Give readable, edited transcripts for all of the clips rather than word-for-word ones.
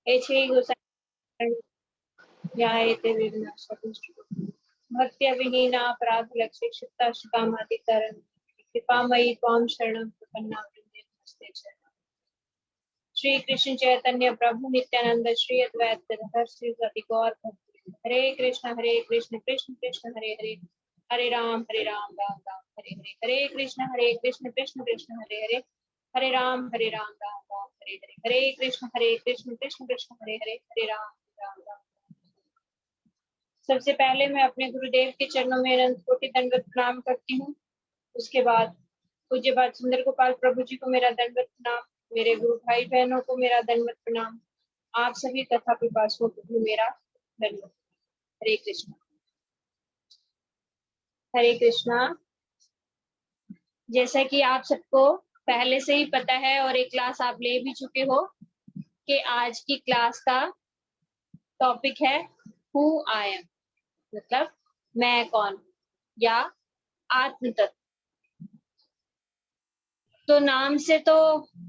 हे श्री गोसाई न्यायते विघ्नाशतुष्ट भक्ति अविहीना अपराध लक्ष्य क्षिप्ता शुकामादिकरण कृपामयी त्वां शरणं प्रपन्ना वृंदे नमस्ते चरणं। श्री कृष्ण चैतन्य प्रभु नित्यानंद श्री अद्वैत गदाधर श्री गति गौर भक्त हरे कृष्ण कृष्ण कृष्ण हरे हरे हरे राम राम राम हरे हरे हरे कृष्ण कृष्ण कृष्ण हरे हरे हरे राम राम राम हरे हरे हरे कृष्ण कृष्ण कृष्ण हरे हरे हरे राम राम। सबसे पहले मैं अपने गुरुदेव के चरणों में अनंत कोटि दंडवत प्रणाम करती हूँ। उसके बाद पूज्य बात सुंदर गोपाल प्रभु जी को मेरा दंडवत प्रणाम, मेरे गुरु भाई बहनों को मेरा दंडवत प्रणाम, आप सभी कथा पिपासुओं को भी मेरा दंडवत। हरे कृष्णा हरे कृष्णा। जैसा कि आप सबको पहले से ही पता है और एक क्लास आप ले भी चुके हो कि आज की क्लास का टॉपिक है हु आई एम, मतलब मैं कौन या आत्म तत्व। तो नाम से तो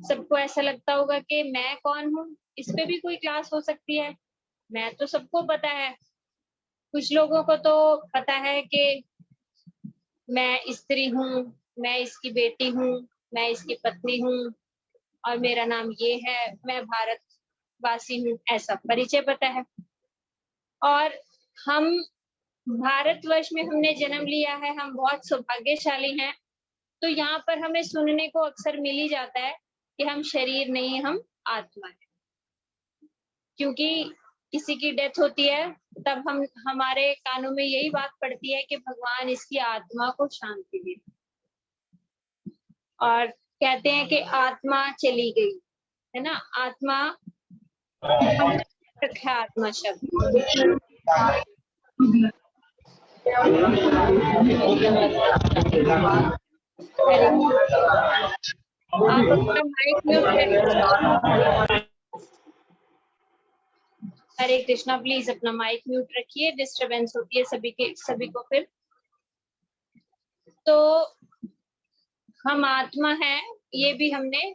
सबको ऐसा लगता होगा कि मैं कौन हूँ, इस पे भी कोई क्लास हो सकती है। मैं तो सबको पता है, कुछ लोगों को तो पता है कि मैं स्त्री हूँ, मैं इसकी बेटी हूँ, मैं इसकी पत्नी हूँ और मेरा नाम ये है, मैं भारतवासी हूँ, ऐसा परिचय पता है। और हम भारतवर्ष में हमने जन्म लिया है, हम बहुत सौभाग्यशाली हैं। तो यहाँ पर हमें सुनने को अक्सर मिल ही जाता है कि हम शरीर नहीं, हम आत्मा है। क्योंकि किसी की डेथ होती है तब हमारे कानों में यही बात पड़ती है कि भगवान इसकी आत्मा को शांति दे, और कहते हैं कि आत्मा चली गई है ना। आत्मा रखा है, आत्मा शब्द। आप अपना माइक म्यूट करें। हरे कृष्णा, प्लीज अपना माइक म्यूट रखिए, डिस्टरबेंस होती है सभी को फिर। तो हम आत्मा है ये भी हमने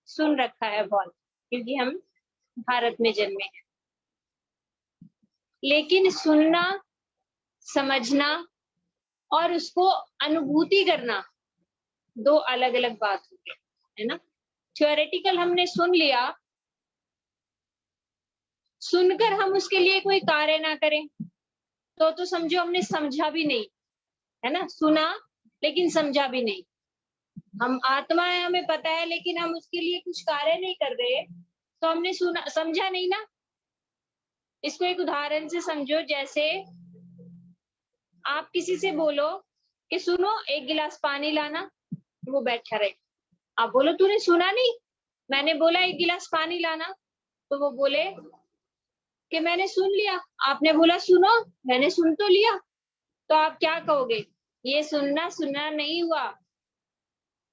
सुन रखा है बहुत, क्योंकि हम भारत में जन्मे हैं। लेकिन सुनना, समझना और उसको अनुभूति करना दो अलग अलग बात होती है ना। थ्योरेटिकल हमने सुन लिया, सुनकर हम उसके लिए कोई कार्य ना करें तो समझो हमने समझा भी नहीं, है ना। सुना लेकिन समझा भी नहीं। हम आत्मा है, हमें पता है, लेकिन हम उसके लिए कुछ कार्य नहीं कर रहे तो हमने सुना समझा नहीं ना। इसको एक उदाहरण से समझो, जैसे आप किसी से बोलो कि सुनो एक गिलास पानी लाना, वो बैठा रहे। आप बोलो तूने सुना नहीं, मैंने बोला एक गिलास पानी लाना, तो वो बोले कि मैंने सुन लिया। आपने बोला सुनो, मैंने सुन तो लिया। तो आप क्या कहोगे? ये सुनना नहीं हुआ।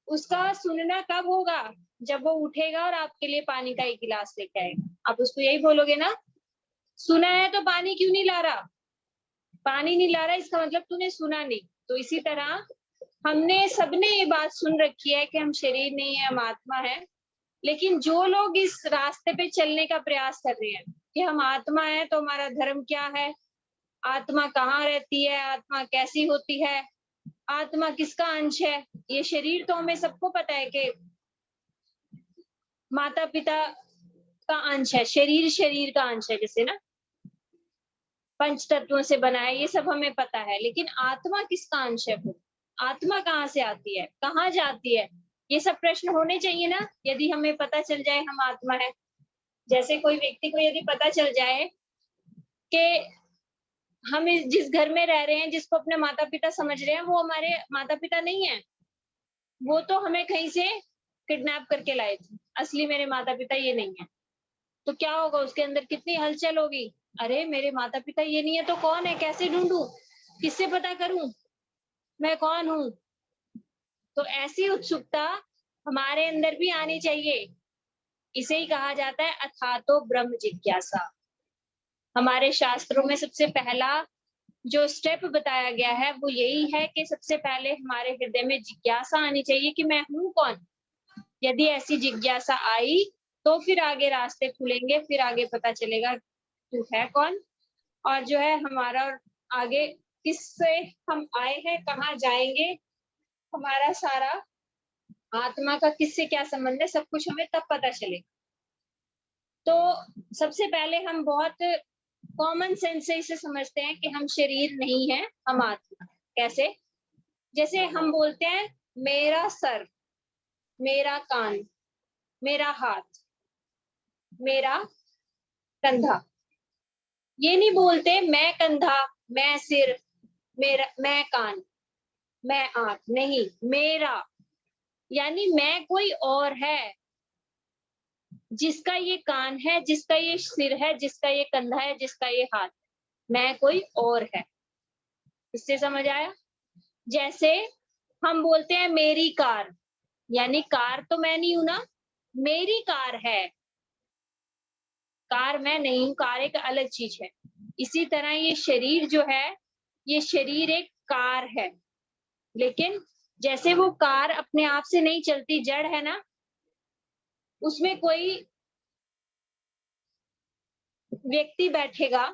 उसका सुनना कब होगा? जब वो उठेगा और आपके लिए पानी का एक गिलास लेके आएगा। आप उसको यही बोलोगे ना, सुना है तो पानी क्यों नहीं ला रहा? पानी नहीं ला रहा इसका मतलब तूने सुना नहीं। तो इसी तरह हमने सबने ये बात सुन रखी है कि हम शरीर नहीं है, हम आत्मा है। लेकिन जो लोग इस रास्ते पे चलने का प्रयास कर रहे हैं कि हम आत्मा है तो हमारा धर्म क्या है, आत्मा कहाँ रहती है, आत्मा कैसी होती है, आत्मा किसका अंश है। ये शरीर तो हमें सबको पता है कि माता पिता का अंश है, शरीर का अंश है, जैसे ना पंच तत्वों से बना है, ये सब हमें पता है। लेकिन आत्मा किसका अंश है? वो आत्मा कहाँ से आती है, कहाँ जाती है, ये सब प्रश्न होने चाहिए ना। यदि हमें पता चल जाए हम आत्मा है, जैसे कोई व्यक्ति को यदि पता चल जाए कि हम जिस घर में रह रहे हैं, जिसको अपने माता पिता समझ रहे हैं, वो हमारे माता पिता नहीं है, वो तो हमें कहीं से किडनैप करके लाए थे, असली मेरे माता पिता ये नहीं है। तो क्या होगा? उसके अंदर कितनी हलचल होगी। अरे मेरे माता पिता ये नहीं है तो कौन है, कैसे ढूंढूं, किससे पता करूं, मैं कौन हूं? तो ऐसी उत्सुकता हमारे अंदर भी आनी चाहिए। इसे ही कहा जाता है अथातो ब्रह्म जिज्ञासा। हमारे शास्त्रों में सबसे पहला जो स्टेप बताया गया है वो यही है कि सबसे पहले हमारे हृदय में जिज्ञासा आनी चाहिए कि मैं हूं कौन। यदि ऐसी जिज्ञासा आई तो फिर आगे रास्ते खुलेंगे, फिर आगे पता चलेगा तू है कौन, और जो है हमारा आगे किससे हम आए हैं, कहाँ जाएंगे, हमारा सारा आत्मा का किससे क्या संबंध है, सब कुछ हमें तब पता चलेगा। तो सबसे पहले हम बहुत कॉमन सेंस से इसे समझते हैं कि हम शरीर नहीं है, हम आत्मा। कैसे? जैसे हम बोलते हैं मेरा सर, मेरा कान, मेरा हाथ, मेरा कंधा। ये नहीं बोलते मैं कंधा, मैं सिर, मेरा, मैं कान, मैं आंख। नहीं, मेरा यानी मैं कोई और है, जिसका ये कान है, जिसका ये सिर है, जिसका ये कंधा है, जिसका ये हाथ। मैं कोई और है। इससे समझ आया? जैसे हम बोलते हैं मेरी कार, यानी कार तो मैं नहीं हूं ना, मेरी कार है। कार मैं नहीं हूं, कार एक अलग चीज है। इसी तरह ये शरीर जो है, ये शरीर एक कार है, लेकिन जैसे वो कार अपने आप से नहीं चलती, जड़ है ना, उसमें कोई व्यक्ति बैठेगा,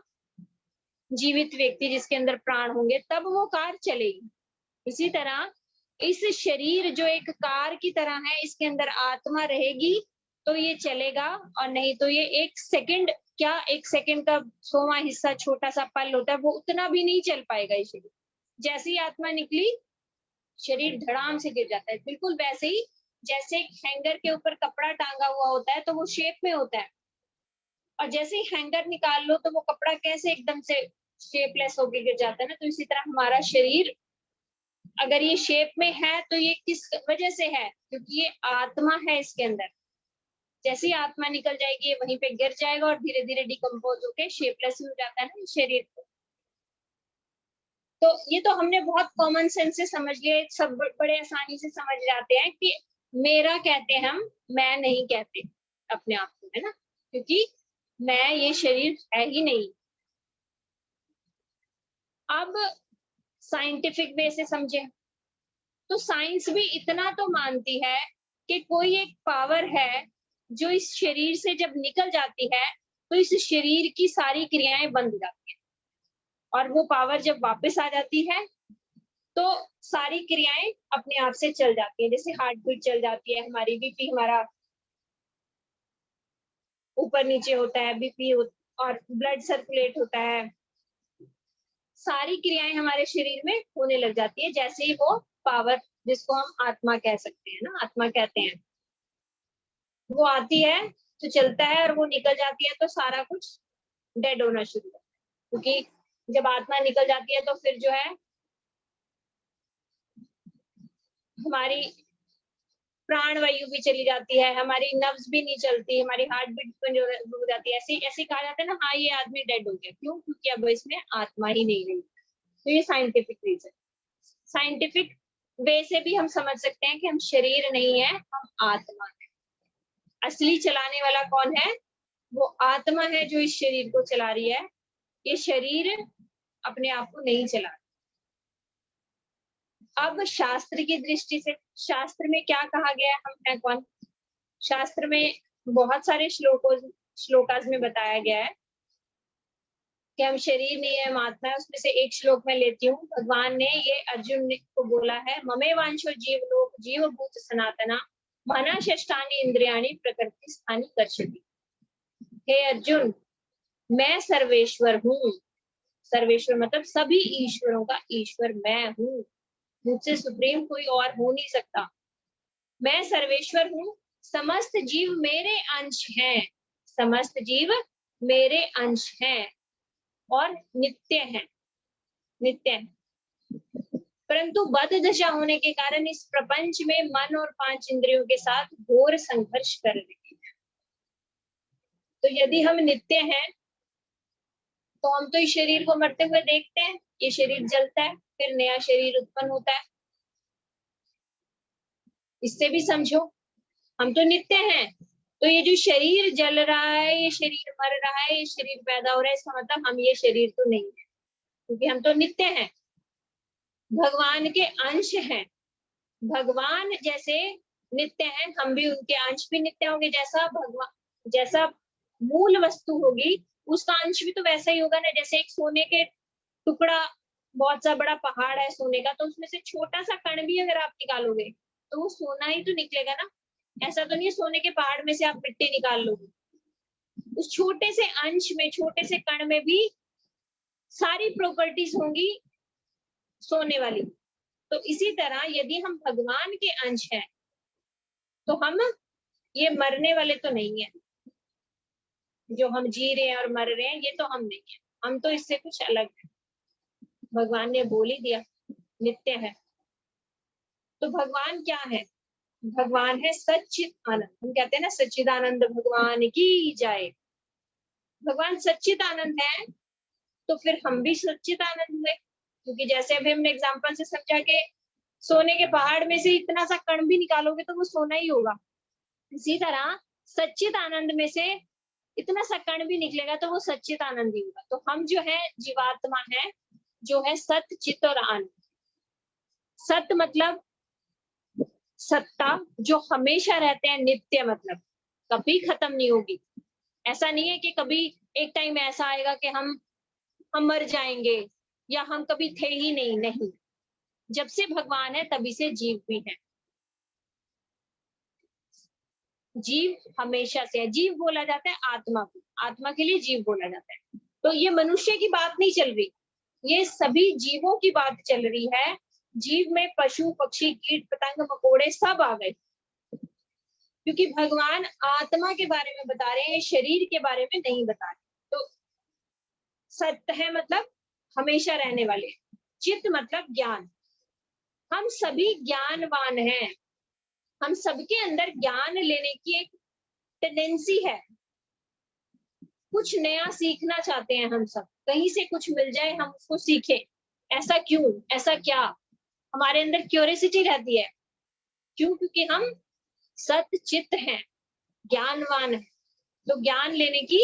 जीवित व्यक्ति जिसके अंदर प्राण होंगे, तब वो कार चलेगी। इसी तरह इस शरीर जो एक कार की तरह है, इसके अंदर आत्मा रहेगी तो ये चलेगा, और नहीं तो ये एक सेकंड, क्या एक सेकंड का 100वां हिस्सा छोटा सा पल होता है, वो उतना भी नहीं चल पाएगा ये शरीर। जैसे ही आत्मा निकली, शरीर धड़ाम से गिर जाता है। बिल्कुल वैसे ही जैसे एक हैंगर के ऊपर कपड़ा टांगा हुआ होता है तो वो शेप में होता है, और जैसे ही हैंगर निकाल लो तो वो कपड़ा कैसे एकदम से शेपलेस होके गिर जाता है ना। तो इसी तरह हमारा शरीर अगर ये शेप में है तो ये किस वजह से है? क्योंकि ये आत्मा है इसके अंदर। जैसे ही आत्मा निकल जाएगी, ये वहीं पे गिर जाएगा और धीरे धीरे डिकम्पोज होके शेपलेस हो जाता है ना शरीर को। तो ये तो हमने बहुत कॉमन सेंस से समझ लिया, सब बड़े आसानी से समझ जाते हैं कि मेरा कहते हैं हम, मैं नहीं कहते अपने आप को, है ना, क्योंकि मैं ये शरीर है ही नहीं। अब साइंटिफिक वे से समझे तो साइंस भी इतना तो मानती है कि कोई एक पावर है जो इस शरीर से जब निकल जाती है तो इस शरीर की सारी क्रियाएं बंद हो जाती है, और वो पावर जब वापस आ जाती है तो सारी क्रियाएं अपने आप से चल जाती है। जैसे हार्ट बीट चल जाती है हमारी, बीपी हमारा ऊपर नीचे होता है, और ब्लड सर्कुलेट होता है, सारी क्रियाएं हमारे शरीर में होने लग जाती है जैसे ही वो पावर, जिसको हम आत्मा कह सकते हैं ना, आत्मा कहते हैं, वो आती है तो चलता है, और वो निकल जाती है तो सारा कुछ डेड होना शुरू होता है। क्योंकि जब आत्मा निकल जाती है तो फिर जो है हमारी प्राण वायु भी चली जाती है, हमारी नब्ज भी नहीं चलती, हमारी हार्ट बीट बंद हो जाती है। ऐसे ऐसे कहा जाता है ना, हाँ ये आदमी डेड हो गया। क्यों? क्योंकि अब इसमें आत्मा ही नहीं रही। तो ये साइंटिफिक रीजन, साइंटिफिक वे से भी हम समझ सकते हैं कि हम शरीर नहीं है, हम आत्मा है। असली चलाने वाला कौन है? वो आत्मा है जो इस शरीर को चला रही है। ये शरीर अपने आप को नहीं चला। अब शास्त्र की दृष्टि से, शास्त्र में क्या कहा गया है, हम है कौन? शास्त्र में बहुत सारे श्लोकाज में बताया गया है कि हम शरीर नहीं है, हम आत्मा है। उसमें से एक श्लोक में लेती हूँ। भगवान ने ये अर्जुन को बोला है, ममे वांशो जीवलोक जीव भूत सनातना मना षष्ठानि इंद्रियाणि प्रकृति स्थानी कर्षति। हे अर्जुन, मैं सर्वेश्वर हूँ। सर्वेश्वर मतलब सभी ईश्वरों का ईश्वर मैं हूँ, मुझसे सुप्रीम कोई और हो नहीं सकता। मैं सर्वेश्वर हूँ, समस्त जीव मेरे अंश हैं, समस्त जीव मेरे अंश हैं और नित्य हैं, नित्य हैं। परंतु बद्ध दशा होने के कारण इस प्रपंच में मन और 5 इंद्रियों के साथ घोर संघर्ष कर रहे हैं। तो यदि हम नित्य हैं तो हम तो इस शरीर को मरते हुए देखते हैं, ये शरीर जलता है, फिर नया शरीर उत्पन्न होता है। इससे भी समझो, हम तो नित्य हैं, तो ये जो शरीर जल रहा है, ये शरीर मर रहा है, ये शरीर पैदा हो रहा है, इसका मतलब हम ये शरीर तो नहीं है, क्योंकि हम तो नित्य हैं, भगवान के अंश हैं। भगवान जैसे नित्य हैं, हम भी उनके अंश भी नित्य होंगे। जैसा भगवान जैसा मूल वस्तु होगी उसका अंश भी तो वैसा ही होगा ना। जैसे एक सोने के टुकड़ा, बहुत सा बड़ा पहाड़ है सोने का, तो उसमें से छोटा सा कण भी अगर आप निकालोगे तो वो सोना ही तो निकलेगा ना। ऐसा तो नहीं है सोने के पहाड़ में से आप मिट्टी निकाल लोगे। उस छोटे से अंश में, छोटे से कण में भी सारी प्रॉपर्टीज होंगी सोने वाली। तो इसी तरह यदि हम भगवान के अंश हैं तो हम ये मरने वाले तो नहीं है। जो हम जी रहे हैं और मर रहे हैं ये तो हम नहीं है, हम तो इससे कुछ अलग है। भगवान ने बोल ही दिया नित्य है। तो भगवान क्या है? भगवान है सच्चित आनंद। हम कहते हैं ना सच्चिदानंद भगवान की जाए। भगवान सच्चित आनंद है तो फिर हम भी सच्चित आनंद हुए। क्योंकि जैसे अभी हमने एग्जाम्पल से समझा के सोने के पहाड़ में से इतना सा कण भी निकालोगे तो वो सोना ही होगा। इसी तरह सच्चित आनंद में से इतना सा कण भी निकलेगा तो वो सच्चित आनंद ही होगा। तो हम जो है जीवात्मा है, जो है सत्य चित और आनंद। सत्य मतलब सत्ता जो हमेशा रहते हैं, नित्य मतलब कभी खत्म नहीं होगी। ऐसा नहीं है कि कभी एक टाइम ऐसा आएगा कि हम मर जाएंगे या हम कभी थे ही नहीं। नहीं, जब से भगवान है तभी से जीव भी है। जीव हमेशा से है। जीव बोला जाता है आत्मा को, आत्मा के लिए जीव बोला जाता है। तो ये मनुष्य की बात नहीं चल रही, ये सभी जीवों की बात चल रही है। जीव में पशु पक्षी कीट पतंग मकोड़े सब आ गए, क्योंकि भगवान आत्मा के बारे में बता रहे हैं, शरीर के बारे में नहीं बता रहे। तो सत्य है मतलब हमेशा रहने वाले। चित्त मतलब ज्ञान। हम सभी ज्ञानवान हैं। हम सबके अंदर ज्ञान लेने की एक टेंडेंसी है। कुछ नया सीखना चाहते हैं हम सब। कहीं से कुछ मिल जाए हम उसको सीखें। ऐसा क्यों, ऐसा क्या, हमारे अंदर क्यूरियोसिटी रहती है। क्यों? क्योंकि हम सत्य चित्त हैं, ज्ञानवान है। तो ज्ञान लेने की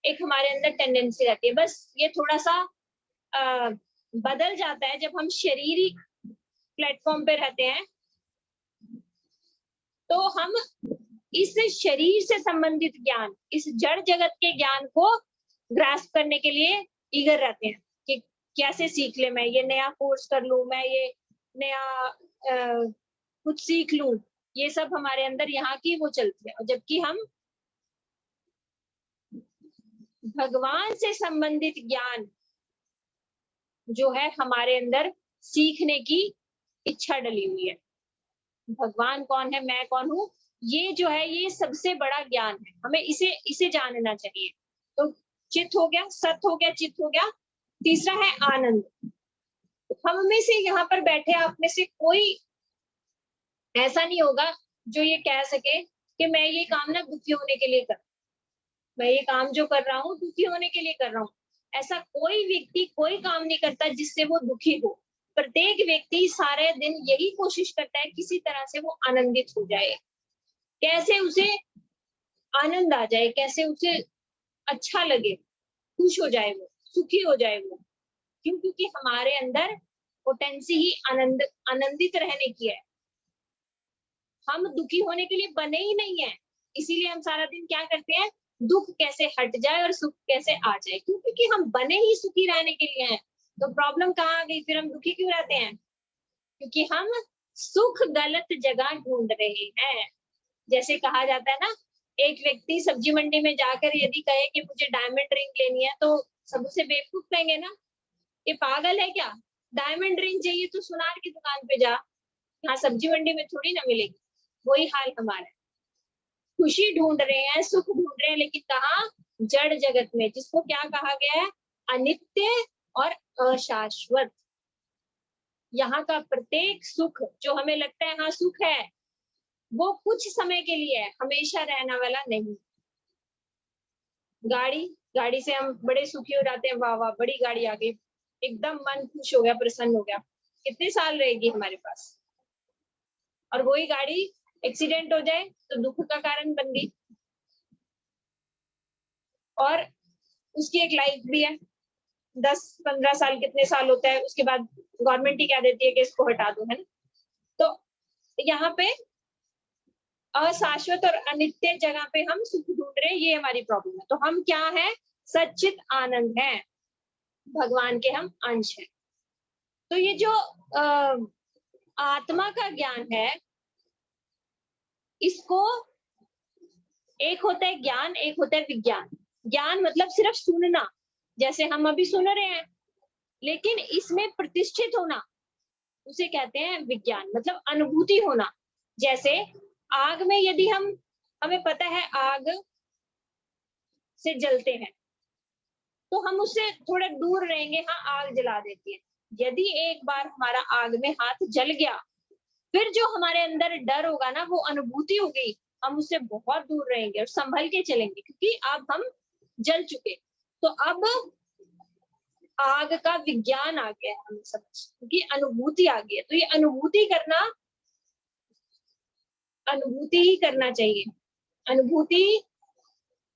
एक हमारे अंदर टेंडेंसी रहती है। बस ये थोड़ा सा बदल जाता है जब हम शरीरी प्लेटफॉर्म पे रहते हैं। तो हम इस शरीर से संबंधित ज्ञान, इस जड़ जगत के ज्ञान को ग्रास्प करने के लिए ईगर रहते हैं कि कैसे सीख ले, मैं ये नया कोर्स कर लूं, मैं ये नया कुछ सीख लूं। ये सब हमारे अंदर यहाँ की वो चलती है। और जबकि हम भगवान से संबंधित ज्ञान जो है हमारे अंदर सीखने की इच्छा डली हुई है। भगवान कौन है, मैं कौन हूँ, ये जो है ये सबसे बड़ा ज्ञान है। हमें इसे जानना चाहिए। तो चित्त हो गया, सत्य हो गया, चित्त हो गया। तीसरा है आनंद। हम में से यहाँ पर बैठे आप में से कोई ऐसा नहीं होगा जो ये कह सके कि मैं ये काम ना दुखी होने के लिए कर, मैं ये काम जो कर रहा हूँ दुखी होने के लिए कर रहा हूँ। ऐसा कोई व्यक्ति कोई काम नहीं करता जिससे वो दुखी हो। प्रत्येक व्यक्ति सारे दिन यही कोशिश करता है किसी तरह से वो आनंदित हो जाए, कैसे उसे आनंद आ जाए, कैसे उसे अच्छा लगे, खुश हो जाए, वो सुखी हो जाए वो। क्यों? क्योंकि हमारे अंदर पोटेंसी ही आनंदित रहने की है। हम दुखी होने के लिए बने ही नहीं है। इसीलिए हम सारा दिन क्या करते हैं, दुख कैसे हट जाए और सुख कैसे आ जाए। क्यों? क्योंकि हम बने ही सुखी रहने के लिए हैं। तो प्रॉब्लम कहाँ आ गई, फिर हम दुखी क्यों रहते हैं? क्योंकि हम सुख गलत जगह ढूंढ रहे हैं। जैसे कहा जाता है ना, एक व्यक्ति सब्जी मंडी में जाकर यदि कहे कि मुझे डायमंड रिंग लेनी है तो सब उसे बेवकूफ कहेंगे ना, ये पागल है क्या, डायमंड रिंग चाहिए तो सुनार की दुकान पे जा, यहाँ सब्जी मंडी में थोड़ी ना मिलेगी। वही हाल हमारा है। खुशी ढूंढ रहे हैं, सुख ढूंढ रहे हैं, लेकिन कहाँ? जड़ जगत में, जिसको क्या कहा गया है, अनित्य और अशाश्वत। यहाँ का प्रत्येक सुख जो हमें लगता है हाँ सुख है, वो कुछ समय के लिए है, हमेशा रहने वाला नहीं। गाड़ी, गाड़ी से हम बड़े सुखी हो जाते हैं, वाह वाह बड़ी गाड़ी आ गई, एकदम मन खुश हो गया, प्रसन्न हो गया। कितने साल रहेगी हमारे पास? और वही गाड़ी एक्सीडेंट हो जाए तो दुख का कारण बन गई। और उसकी एक लाइफ भी है, 10-15 साल, कितने साल होता है, उसके बाद गवर्नमेंट ही कह देती है कि इसको हटा दो, है ना। तो यहाँ पे अशाश्वत और अनित्य जगह पे हम सुख ढूंढ रहे, ये हमारी प्रॉब्लम है। तो हम क्या है? सच्चित आनंद है, भगवान के हम अंश हैं। तो ये जो आत्मा का ज्ञान है, इसको एक होता है ज्ञान, एक होता है विज्ञान। ज्ञान मतलब सिर्फ सुनना, जैसे हम अभी सुन रहे हैं, लेकिन इसमें प्रतिष्ठित होना उसे कहते हैं विज्ञान, मतलब अनुभूति होना। जैसे आग में यदि हमें पता है आग से जलते हैं, तो हम उससे थोड़ा दूर रहेंगे, हाँ आग जला देती है। यदि एक बार हमारा आग में हाथ जल गया, फिर जो हमारे अंदर डर होगा ना, वो अनुभूति होगी, हम उससे बहुत दूर रहेंगे और संभल के चलेंगे, क्योंकि अब हम जल चुके। तो अब आग का विज्ञान आ गया है हमें समझ, क्योंकि अनुभूति आ गई है। तो ये अनुभूति ही करना चाहिए। अनुभूति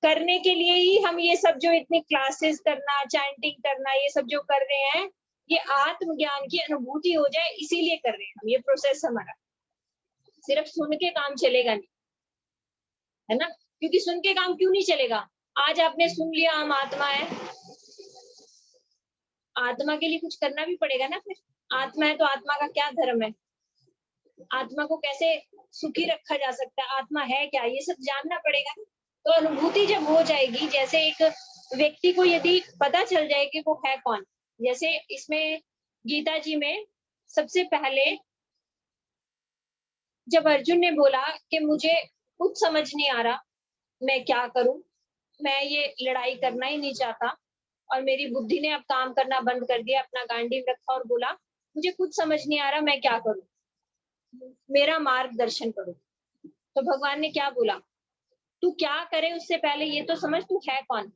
करने के लिए ही हम ये सब जो इतनी क्लासेस करना, चैंटिंग करना, ये सब जो कर रहे हैं, ये आत्मज्ञान की अनुभूति हो जाए इसीलिए कर रहे हैं हम। ये प्रोसेस हमारा सिर्फ सुन के काम चलेगा नहीं, है ना? क्योंकि सुन के काम क्यों नहीं चलेगा? आज आपने सुन लिया हम आत्मा है, आत्मा के लिए कुछ करना भी पड़ेगा ना। फिर आत्मा है तो आत्मा का क्या धर्म है, आत्मा को कैसे सुखी रखा जा सकता है, आत्मा है क्या, ये सब जानना पड़ेगा ना। तो अनुभूति जब हो जाएगी, जैसे एक व्यक्ति को यदि पता चल जाए कि वो है कौन, जैसे इसमें गीता जी में सबसे पहले जब अर्जुन ने बोला कि मुझे कुछ समझ नहीं आ रहा, मैं क्या करूं, मैं ये लड़ाई करना ही नहीं चाहता, और मेरी बुद्धि ने अब काम करना बंद कर दिया, अपना गांडीव रखा और बोला मुझे कुछ समझ नहीं आ रहा, मैं क्या करूं, मेरा मार्गदर्शन करो। तो भगवान ने क्या बोला? तू क्या करे उससे पहले ये तो समझ तू है कौन।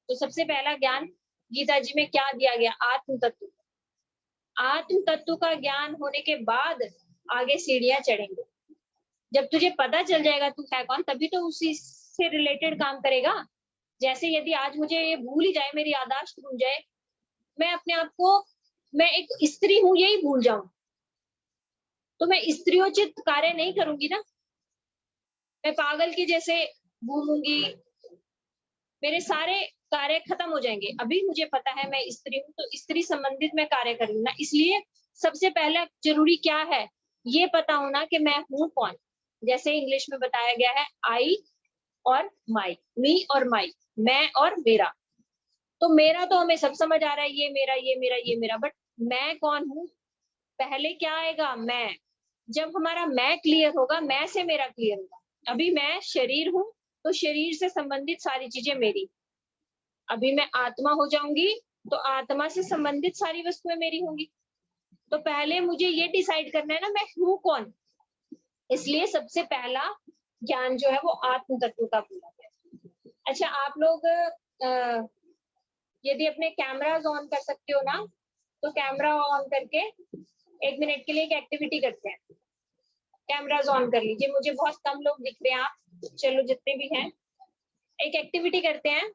तो सबसे पहला ज्ञान गीता जी में क्या दिया गया? आत्म तत्व। आत्म तत्व का ज्ञान होने के बाद आगे सीढ़ियां चढ़ेंगे। जब तुझे पता चल जाएगा तू है कौन, तभी तो उसी से रिलेटेड काम करेगा। जैसे यदि आज मुझे ये भूल ही जाए, मेरी याददाश्त भूल जाए, मैं अपने आप को, मैं एक स्त्री हूं यही भूल जाऊं, तो मैं स्त्रियोचित कार्य नहीं करूंगी ना, मैं पागल के जैसे घूमूंगी, मेरे सारे कार्य खत्म हो जाएंगे। अभी मुझे पता है मैं स्त्री हूँ, तो स्त्री संबंधित मैं कार्य करूंगी ना। इसलिए सबसे पहला जरूरी क्या है? ये पता होना कि मैं हूँ कौन। जैसे इंग्लिश में बताया गया है आई और माई, मी और माई, मैं और मेरा। तो मेरा तो हमें सब समझ आ रहा है, ये मेरा, ये मेरा, ये मेरा, बट मैं कौन हूँ? पहले क्या आएगा? मैं। जब हमारा मैं क्लियर होगा, मैं से मेरा क्लियर होगा। अभी मैं शरीर हूँ, तो शरीर से संबंधित सारी चीजें मेरी। अभी मैं आत्मा हो जाऊंगी, तो आत्मा से संबंधित सारी वस्तुएं मेरी होंगी। तो पहले मुझे ये डिसाइड करना है ना, मैं हूँ कौन। इसलिए सबसे पहला ज्ञान जो है वो आत्म तत्व का बोला गया। अच्छा, आप लोग यदि अपने कैमरास ऑन कर सकते हो ना, तो कैमरा ऑन करके 1 मिनट के लिए एक एक्टिविटी करते हैं। कैमरास ऑन कर लीजिए। मुझे बहुत कम लोग दिख रहे हैं, आप चलो जितने भी हैं एक एक्टिविटी करते हैं।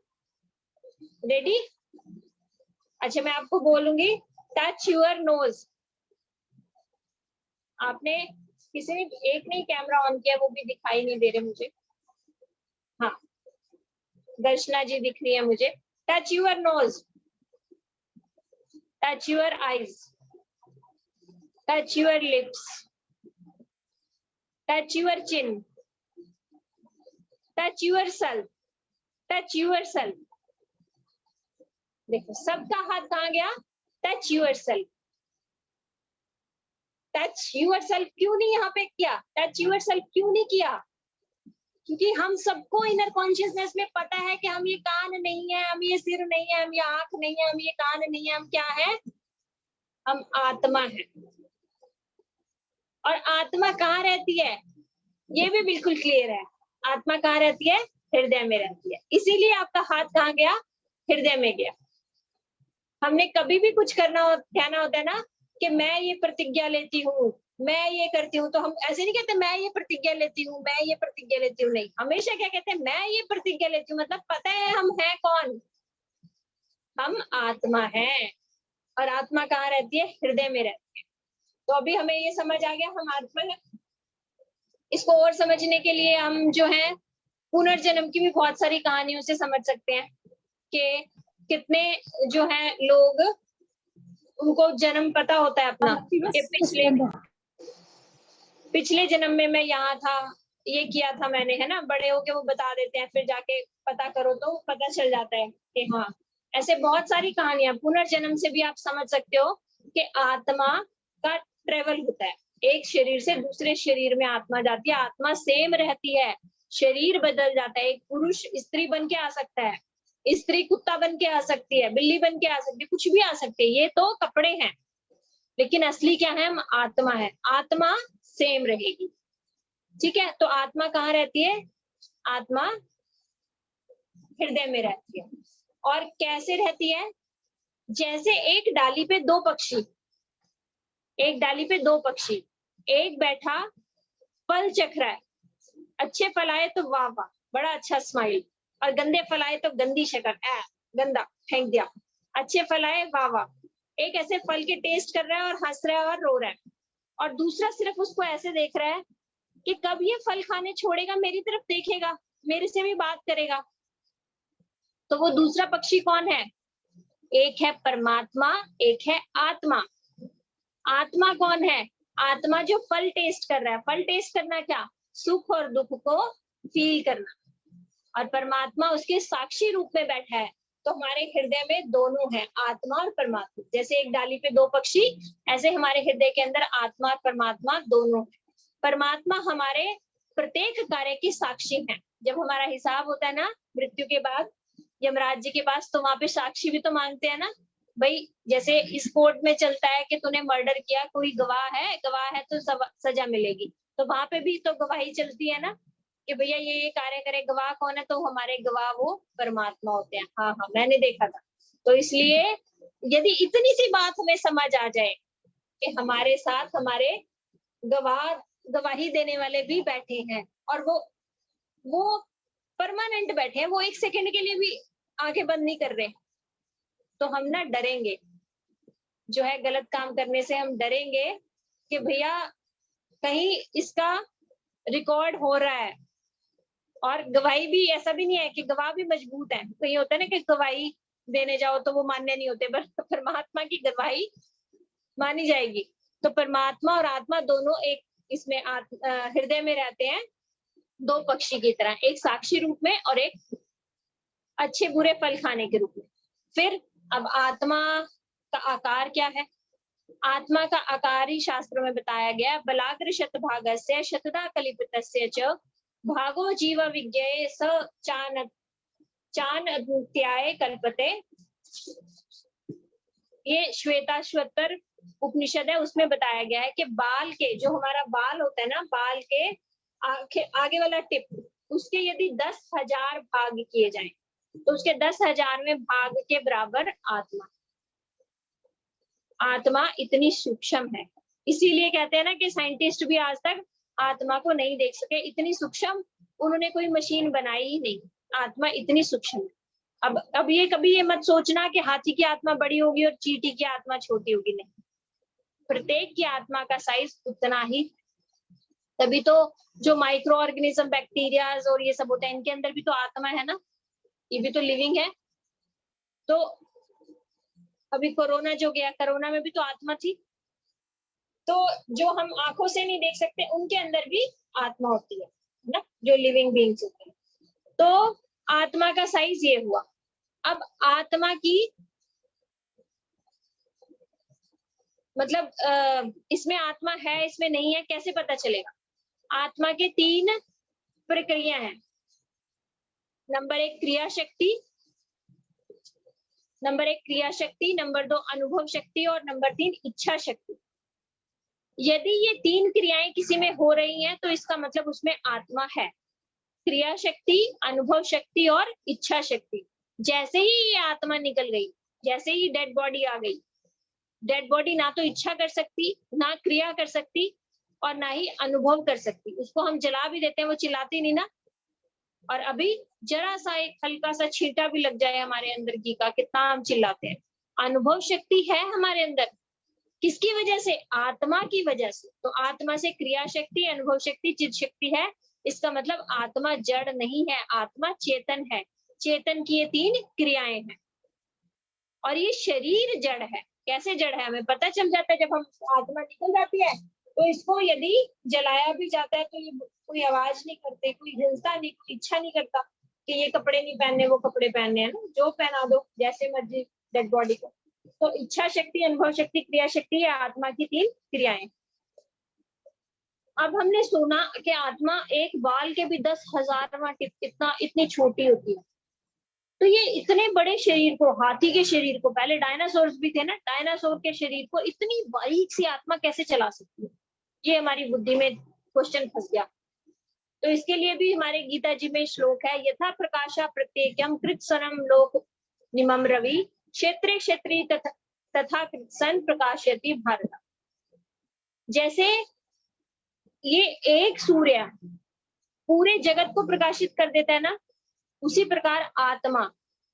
रेडी? अच्छा, मैं आपको बोलूंगी टच योर नोज। आपने किसी ने एक नहीं कैमरा ऑन किया, वो भी दिखाई नहीं दे रहे मुझे। हाँ, दर्शना जी दिख रही है मुझे। Touch your nose, touch your eyes, touch your lips, touch your chin, touch your self, touch your self. देखो सबका हाथ कहाँ गया? Touch your self. Touch your self क्यों नहीं यहाँ पे किया? टच योर सेल्फ क्यों नहीं किया? क्योंकि हम सबको इनर कॉन्शियसनेस में पता है कि हम ये कान नहीं है, हम ये सिर नहीं है, हम ये आंख नहीं है, हम ये कान नहीं है, हम क्या है? हम आत्मा है। और आत्मा कहाँ रहती है? ये भी बिल्कुल क्लियर है। आत्मा कहाँ रहती है? हृदय में रहती है। इसीलिए आपका हाथ कहाँ गया? हृदय में गया। हमने कभी भी कुछ कहना होता है ना कि मैं ये प्रतिज्ञा लेती हूँ, मैं ये करती हूँ, तो हम ऐसे नहीं कहते मैं ये प्रतिज्ञा लेती हूँ, मैं ये प्रतिज्ञा लेती हूँ। नहीं, हमेशा क्या कहते हैं? मैं ये प्रतिज्ञा लेती हूँ। मतलब पता है हम हैं कौन? हम आत्मा हैं। और आत्मा कहाँ रहती है? हृदय में रहती है। तो अभी हमें ये समझ आ गया हम आत्मा है। इसको और समझने के लिए हम जो है पुनर्जन्म की भी बहुत सारी कहानियों से समझ सकते हैं कि कितने जो है लोग, उनको जन्म पता होता है अपना कि पिछले जन्म में मैं यहाँ था, ये किया था मैंने, है ना। बड़े होके वो बता देते हैं, फिर जाके पता करो तो पता चल जाता है कि हाँ, ऐसे बहुत सारी कहानियां। पुनर्जन्म से भी आप समझ सकते हो कि आत्मा का ट्रेवल होता है, एक शरीर से दूसरे शरीर में आत्मा जाती है, आत्मा सेम रहती है, शरीर बदल जाता है। एक पुरुष स्त्री बन के आ सकता है, स्त्री कुत्ता बन के आ सकती है, बिल्ली बन के आ सकती है, कुछ भी आ सकते है, ये तो कपड़े हैं, लेकिन असली क्या है, हम आत्मा है, आत्मा सेम रहेगी। ठीक है, तो आत्मा कहाँ रहती है, आत्मा हृदय में रहती है। और कैसे रहती है, जैसे एक डाली पे दो पक्षी, एक डाली पे दो पक्षी, एक बैठा फल चख रहा है, अच्छे फल आए तो वाह वाह, बड़ा अच्छा स्माइल, और गंदे फल आए तो गंदी शक्ल, गंदा फेंक दिया। अच्छे फल आए वाह वाह, एक ऐसे फल के टेस्ट कर रहा है और हंस रहा है और रो रहा है, और दूसरा सिर्फ उसको ऐसे देख रहा है कि कब ये फल खाने छोड़ेगा, मेरी तरफ देखेगा, मेरे से भी बात करेगा। तो वो दूसरा पक्षी कौन है, एक है परमात्मा, एक है आत्मा। आत्मा कौन है, आत्मा जो फल टेस्ट कर रहा है, फल टेस्ट करना क्या, सुख और दुख को फील करना, और परमात्मा उसके साक्षी रूप में बैठा है। तो हमारे हृदय में दोनों है, आत्मा और परमात्मा। जैसे एक डाली पे दो पक्षी, ऐसे हमारे हृदय के अंदर आत्मा और परमात्मा दोनों है। परमात्मा हमारे प्रत्येक कार्य की साक्षी है। जब हमारा हिसाब होता है ना मृत्यु के बाद यमराज जी के पास, तो वहां पे साक्षी भी तो मांगते हैं ना भाई। जैसे इस कोर्ट में चलता है कि तूने मर्डर किया, कोई गवाह है तो सजा मिलेगी, तो वहां पे भी तो गवाही चलती है ना कि भैया ये कार्य करे, गवाह कौन है, तो हमारे गवाह वो परमात्मा होते हैं। हाँ हाँ, मैंने देखा था। तो इसलिए यदि इतनी सी बात हमें समझ आ जाए कि हमारे साथ हमारे गवाह, गवाही देने वाले भी बैठे हैं, और वो परमानेंट बैठे हैं, वो एक सेकंड के लिए भी आंखें बंद नहीं कर रहे, तो हम ना डरेंगे, जो है गलत काम करने से हम डरेंगे कि भैया कहीं इसका रिकॉर्ड हो रहा है। और गवाही भी ऐसा भी नहीं है कि गवाह भी मजबूत है, कहीं होता है ना कि गवाही देने जाओ तो वो मान्य नहीं होते, बस परमात्मा की गवाही मानी जाएगी। तो परमात्मा और आत्मा दोनों एक इसमें हृदय में रहते हैं, दो पक्षी की तरह, एक साक्षी रूप में और एक अच्छे बुरे फल खाने के रूप में। फिर अब आत्मा का आकार क्या है, आत्मा का आकार ही शास्त्रों में बताया गया, बलाग्र शतभागस्य शतदा कलिपितस्य च भागो जीव विज्ञे स चान्त्याय कल्पते। ये श्वेताश्वतर उपनिषद है, उसमें बताया गया है कि बाल के, जो हमारा बाल होता है ना, बाल के आगे वाला टिप, उसके यदि 10,000 भाग किए जाएं तो उसके 10,000वें भाग के बराबर आत्मा। आत्मा इतनी सूक्ष्म है, इसीलिए कहते हैं ना कि साइंटिस्ट भी आज तक आत्मा को नहीं देख सके, इतनी सूक्ष्म उन्होंने कोई मशीन बनाई ही नहीं, आत्मा इतनी सूक्ष्म है। अब ये कभी ये मत सोचना कि हाथी की आत्मा बड़ी होगी और चींटी की आत्मा छोटी होगी, नहीं, प्रत्येक की आत्मा का साइज उतना ही। तभी तो जो माइक्रो ऑर्गेनिज्म, बैक्टीरिया और ये सब होते हैं, इनके अंदर भी तो आत्मा है ना, ये भी तो लिविंग है। तो अभी कोरोना जो गया, कोरोना में भी तो आत्मा थी। तो जो हम आंखों से नहीं देख सकते, उनके अंदर भी आत्मा होती है ना, जो लिविंग बीइंग्स होते हैं। तो आत्मा का साइज ये हुआ। अब आत्मा की मतलब इसमें आत्मा है, इसमें नहीं है, कैसे पता चलेगा। आत्मा के 3 प्रक्रिया हैं। नंबर 1 क्रिया शक्ति, नंबर 1 क्रिया शक्ति, नंबर 2 अनुभव शक्ति, और नंबर 3 इच्छा शक्ति। यदि ये 3 क्रियाएं किसी में हो रही हैं तो इसका मतलब उसमें आत्मा है। क्रिया शक्ति, अनुभव शक्ति और इच्छा शक्ति। जैसे ही ये आत्मा निकल गई, जैसे ही डेड बॉडी आ गई, डेड बॉडी ना तो इच्छा कर सकती, ना क्रिया कर सकती, और ना ही अनुभव कर सकती। उसको हम जला भी देते हैं, वो चिल्लाती नहीं ना। और अभी जरा सा एक हल्का सा छींटा भी लग जाए हमारे अंदर घी का, कितना हम चिल्लाते हैं। अनुभव शक्ति है हमारे अंदर, किसकी वजह से, आत्मा की वजह से। तो आत्मा से क्रिया शक्ति, अनुभव शक्ति, चित्त शक्ति है, इसका मतलब आत्मा जड़ नहीं है, आत्मा चेतन है। चेतन की ये 3 क्रियाएं हैं और ये शरीर जड़ है। कैसे जड़ है हमें पता चल जाता है जब हम आत्मा निकल जाती है, तो इसको यदि जलाया भी जाता है तो ये कोई आवाज नहीं करते, कोई हिलता नहीं, कोई इच्छा नहीं करता कि ये कपड़े नहीं पहनने, वो कपड़े पहनने हैं ना, जो पहना दो जैसे मर्जी डेड बॉडी को। तो इच्छा शक्ति, अनुभव शक्ति, क्रिया शक्ति, ये आत्मा की 3 क्रियाएं। अब हमने सुना कि आत्मा एक बाल के भी 10,000वां इतनी छोटी होती है। तो ये इतने बड़े शरीर को, हाथी के शरीर को, पहले डायनासोर्स भी थे ना, डायनासोर के शरीर को इतनी बारीक सी आत्मा कैसे चला सकती है? ये हमारी बुद्धि में क्वेश्चन फंस गया। तो इसके लिए भी हमारे गीता जी में श्लोक है, यथा प्रकाशा प्रत्येकम कृत्सनम लोक निमम रवि क्षेत्रे क्षेत्री तथा कृत्सन प्रकाशयति भारत। जैसे ये एक सूर्य पूरे जगत को प्रकाशित कर देता है ना, उसी प्रकार आत्मा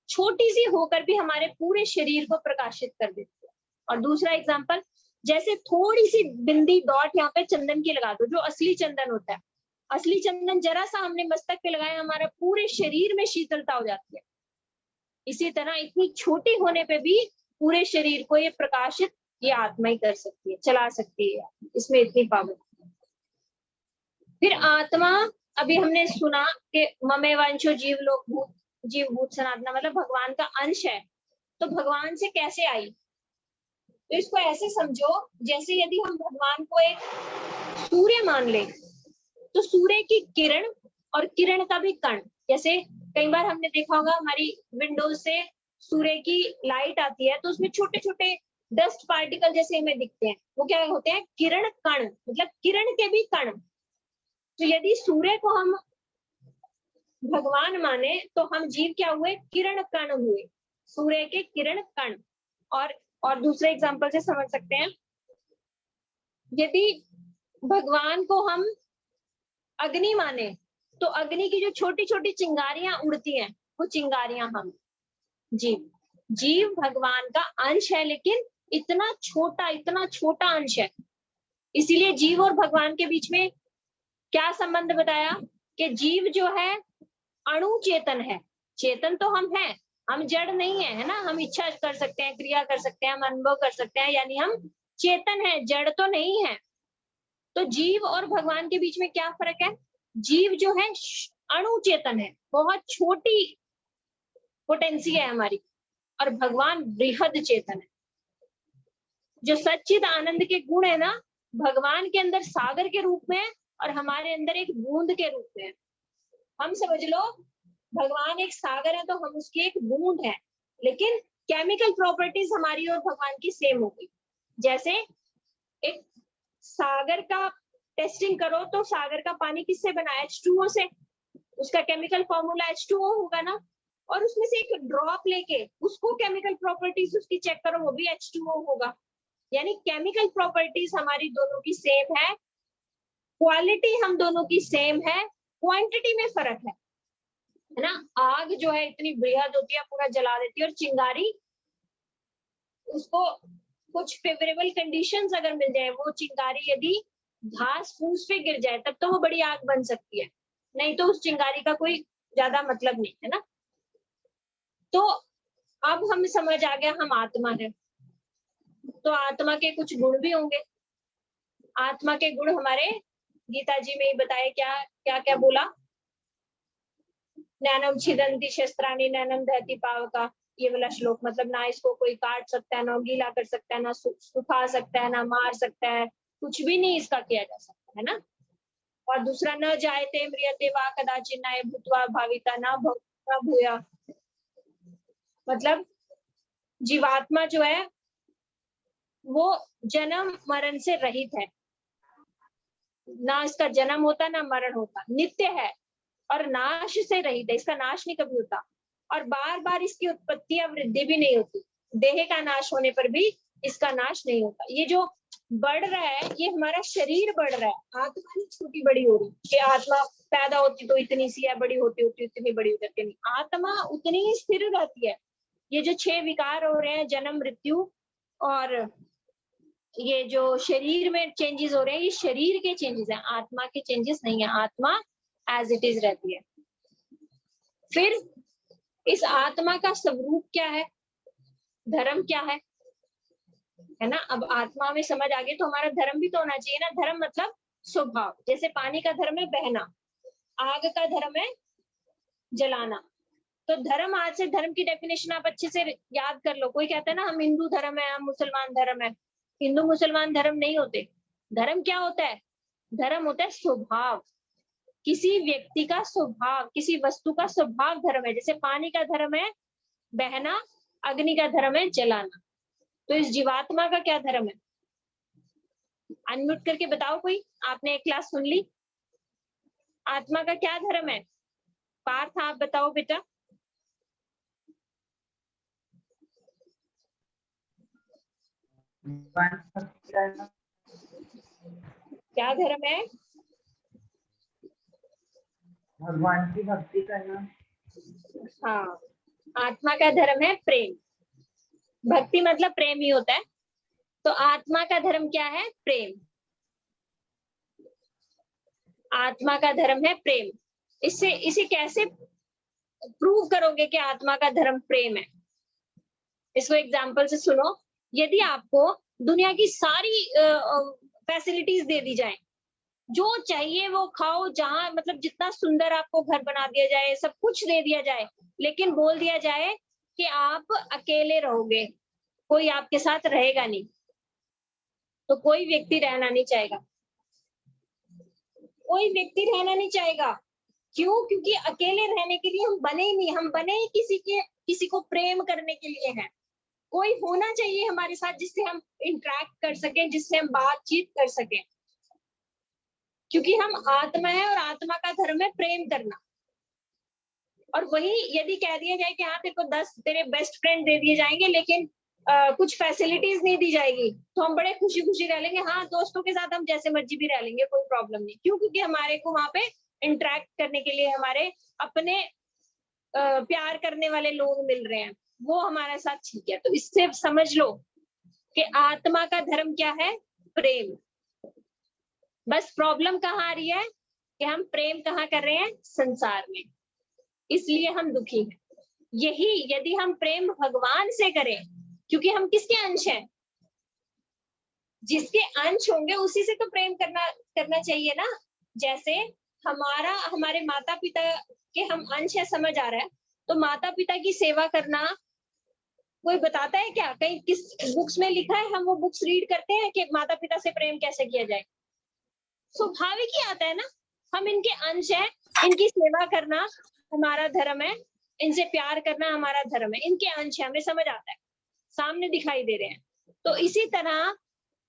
छोटी सी होकर भी हमारे पूरे शरीर को प्रकाशित कर देती है। और दूसरा एग्जांपल, जैसे थोड़ी सी बिंदी डॉट यहाँ पे चंदन की लगा दो, जो असली चंदन होता है, असली चंदन जरा सा हमने मस्तक पे लगाया, हमारा पूरे शरीर में शीतलता हो जाती है। इसी तरह इतनी छोटी होने पे भी पूरे शरीर को ये प्रकाशित ये आत्मा ही कर सकती है, चला सकती है, इसमें इतनी पावर। फिर आत्मा, अभी हमने सुना कि ममे वंशो जीव लोक भूत, जीव भूत सनातना, मतलब भगवान का अंश है। तो भगवान से कैसे आई? तो इसको ऐसे समझो, जैसे यदि हम भगवान को एक सूर्य मान ले, तो सूर्य की किरण और किरण का भी कण, जैसे कई बार हमने देखा होगा हमारी विंडोज से सूर्य की लाइट आती है, तो उसमें छोटे छोटे डस्ट पार्टिकल जैसे हमें दिखते हैं, वो क्या होते हैं? किरण कण, मतलब किरण के भी कण। तो यदि सूर्य को हम भगवान माने तो हम जीव क्या हुए? किरण कण हुए, सूर्य के किरण कण। और दूसरे एग्जांपल से समझ सकते हैं, यदि भगवान को हम अग्नि माने तो अग्नि की जो छोटी छोटी चिंगारियां उड़ती हैं, वो चिंगारियां हम जीव भगवान का अंश है, लेकिन इतना छोटा अंश है। इसीलिए जीव और भगवान के बीच में क्या संबंध बताया कि जीव जो है अणु चेतन है, चेतन तो हम हैं, हम जड़ नहीं है ना, हम इच्छा कर सकते हैं, क्रिया कर सकते हैं, हम अनुभव कर सकते हैं, यानी हम चेतन है, जड़ तो नहीं है। तो जीव और भगवान के बीच में क्या फर्क है? जीव जो है अणु चेतन है, बहुत छोटी पोटेंसी है हमारी, और भगवान बृहद चेतन है। जो सच्चिद आनंद के गुण है ना, भगवान के अंदर सागर के रूप में और हमारे अंदर एक बूंद के रूप में। हम समझ लो भगवान एक सागर है तो हम उसकी एक बूंद है, लेकिन केमिकल प्रॉपर्टीज हमारी और भगवान की सेम होगी। जैसे एक सागर का टेस्टिंग करो तो सागर का पानी किससे बना है? H2O से, उसका केमिकल फॉर्मूला H2O होगा ना, और उसमें से एक ड्रॉप लेके उसको केमिकल प्रॉपर्टीज उसकी चेक करो, वो भी H2O होगा। यानी केमिकल प्रॉपर्टीज हमारी दोनों की सेम है, क्वालिटी हम दोनों की सेम है, क्वांटिटी में फर्क है ना। आग जो है इतनी बृहद होती है, पूरा जला देती है, और चिंगारी उसको कुछ फेवरेबल कंडीशंस अगर मिल जाए, वो चिंगारी यदि घास फूस पे गिर जाए तब तो वो बड़ी आग बन सकती है, नहीं तो उस चिंगारी का कोई ज्यादा मतलब नहीं है ना। तो अब हम समझ आ गया हम आत्मा है, तो आत्मा के कुछ गुण भी होंगे। आत्मा के गुण हमारे गीता जी में ही बताए, क्या क्या क्या बोला? नैनम छिदंती शस्त्राणी नैनम दहती पावका, ये वाला श्लोक, मतलब ना इसको कोई काट सकता है, ना गीला कर सकता है, ना सुखा सकता है, ना मार सकता है, कुछ भी नहीं इसका किया जा सकता है ना। और दूसरा, न जायते म्रियते वा कदाचिन न भूत्वा भाविता न भूया, मतलब जीवात्मा जो है वो जन्म मरण से रहित है, ना इसका जन्म होता ना मरण होता, नित्य है और नाश से रहित है, इसका नाश नहीं कभी होता, और बार बार इसकी उत्पत्ति या वृद्धि भी नहीं होती। देह का नाश होने पर भी इसका नाश नहीं होता। ये जो बढ़ रहा है, ये हमारा शरीर बढ़ रहा है, आत्मा नहीं छोटी बड़ी हो रही कि आत्मा पैदा होती तो इतनी सी है, बड़ी होती होती इतनी बड़ी हो जाती नहीं, आत्मा उतनी ही स्थिर रहती है। ये जो 6 विकार हो रहे हैं, जन्म मृत्यु और ये जो शरीर में चेंजेस हो रहे हैं, ये शरीर के चेंजेस हैं, आत्मा के चेंजेस नहीं है। आत्मा एज इट इज रहती है। फिर इस आत्मा का स्वरूप क्या है, धर्म क्या है ना। अब आत्मा में समझ आ गई तो हमारा धर्म भी तो होना चाहिए ना। धर्म मतलब स्वभाव। जैसे पानी का धर्म है बहना, आग का धर्म है जलाना। तो धर्म, आज से धर्म की डेफिनेशन आप अच्छे से याद कर लो। कोई कहता है ना हम हिंदू धर्म है, हम मुसलमान धर्म है। हिंदू मुसलमान धर्म नहीं होते। धर्म क्या होता है? धर्म होता है स्वभाव, किसी व्यक्ति का स्वभाव, किसी वस्तु का स्वभाव धर्म है। जैसे पानी का धर्म है बहना, अग्नि का धर्म है जलाना। तो इस जीवात्मा का क्या धर्म है? अनम्यूट करके बताओ कोई, आपने एक क्लास सुन ली। आत्मा का क्या धर्म है? पार्थ आप बताओ बेटा। क्या धर्म है? भगवान की भक्ति करना। हाँ, आत्मा का धर्म है प्रेम। भक्ति मतलब प्रेम ही होता है। तो आत्मा का धर्म क्या है? प्रेम। आत्मा का धर्म है प्रेम। इसे कैसे प्रूव करोगे कि आत्मा का धर्म प्रेम है? इसको एग्जाम्पल से सुनो। यदि आपको दुनिया की सारी फैसिलिटीज दे दी जाए, जो चाहिए वो खाओ, जहां मतलब जितना सुंदर आपको घर बना दिया जाए, सब कुछ दे दिया जाए, लेकिन बोल दिया जाए कि आप अकेले रहोगे, कोई आपके साथ रहेगा नहीं, तो कोई व्यक्ति रहना नहीं चाहेगा। कोई व्यक्ति रहना नहीं चाहेगा। क्यों? क्योंकि अकेले रहने के लिए हम बने ही नहीं। हम बने ही किसी को प्रेम करने के लिए हैं। कोई होना चाहिए हमारे साथ जिससे हम इंटरेक्ट कर सकें, जिससे हम बातचीत कर सकें। क्योंकि हम आत्मा है और आत्मा का धर्म है प्रेम करना। और वही यदि कह दिया जाए कि हाँ तेरे को 10 तेरे बेस्ट फ्रेंड दे दिए जाएंगे, लेकिन कुछ फैसिलिटीज नहीं दी जाएगी, तो हम बड़े खुशी खुशी रह लेंगे। हाँ, दोस्तों के साथ हम जैसे मर्जी भी रह लेंगे, कोई प्रॉब्लम नहीं। क्यों? क्योंकि हमारे को वहां पे इंटरेक्ट करने के लिए हमारे अपने प्यार करने वाले लोग मिल रहे हैं, वो हमारे साथ ठीक है। तो इससे समझ लो कि आत्मा का धर्म क्या है? प्रेम। बस प्रॉब्लम कहाँ आ रही है कि हम प्रेम कहाँ कर रहे हैं? संसार में, इसलिए हम दुखी हैं। यही यदि हम प्रेम भगवान से करें, क्योंकि हम किसके अंश हैं? जिसके अंश होंगे उसी से तो प्रेम करना चाहिए ना। जैसे हमारे माता पिता के हम अंश है, समझ आ रहा है? तो माता पिता की सेवा करना कोई बताता है क्या? कहीं किस बुक्स में लिखा है? हम वो बुक्स रीड करते हैं कि माता पिता से प्रेम कैसे किया जाए? स्वाभाविक ही आता है ना। हम इनके अंश हैं, इनकी सेवा करना हमारा धर्म है, इनसे प्यार करना हमारा धर्म है। इनके अंश है, हमें समझ आता है, सामने दिखाई दे रहे हैं। तो इसी तरह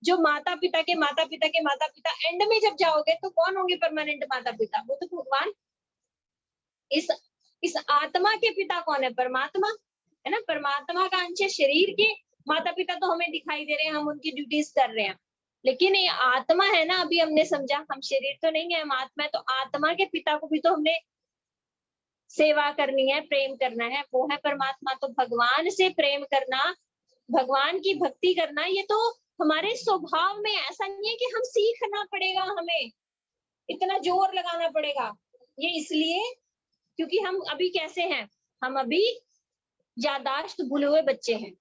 जो माता पिता के माता पिता के माता पिता, एंड में जब जाओगे तो कौन होंगे परमानेंट माता पिता? वो तो भगवान। इस आत्मा के पिता कौन है? परमात्मा है ना। परमात्मा का अंश है शरीर के। माता पिता तो हमें दिखाई दे रहे हैं, हम उनकी ड्यूटीज कर रहे हैं, लेकिन ये आत्मा है ना। अभी हमने समझा हम शरीर तो नहीं है, हम आत्मा है। तो आत्मा के पिता को भी तो हमने सेवा करनी है, प्रेम करना है, वो है परमात्मा। तो भगवान से प्रेम करना, भगवान की भक्ति करना, ये तो हमारे स्वभाव में। ऐसा नहीं है कि हम सीखना पड़ेगा, हमें इतना जोर लगाना पड़ेगा। ये इसलिए क्योंकि हम अभी कैसे हैं? हम अभी यादाश्त भूले हुए बच्चे हैं।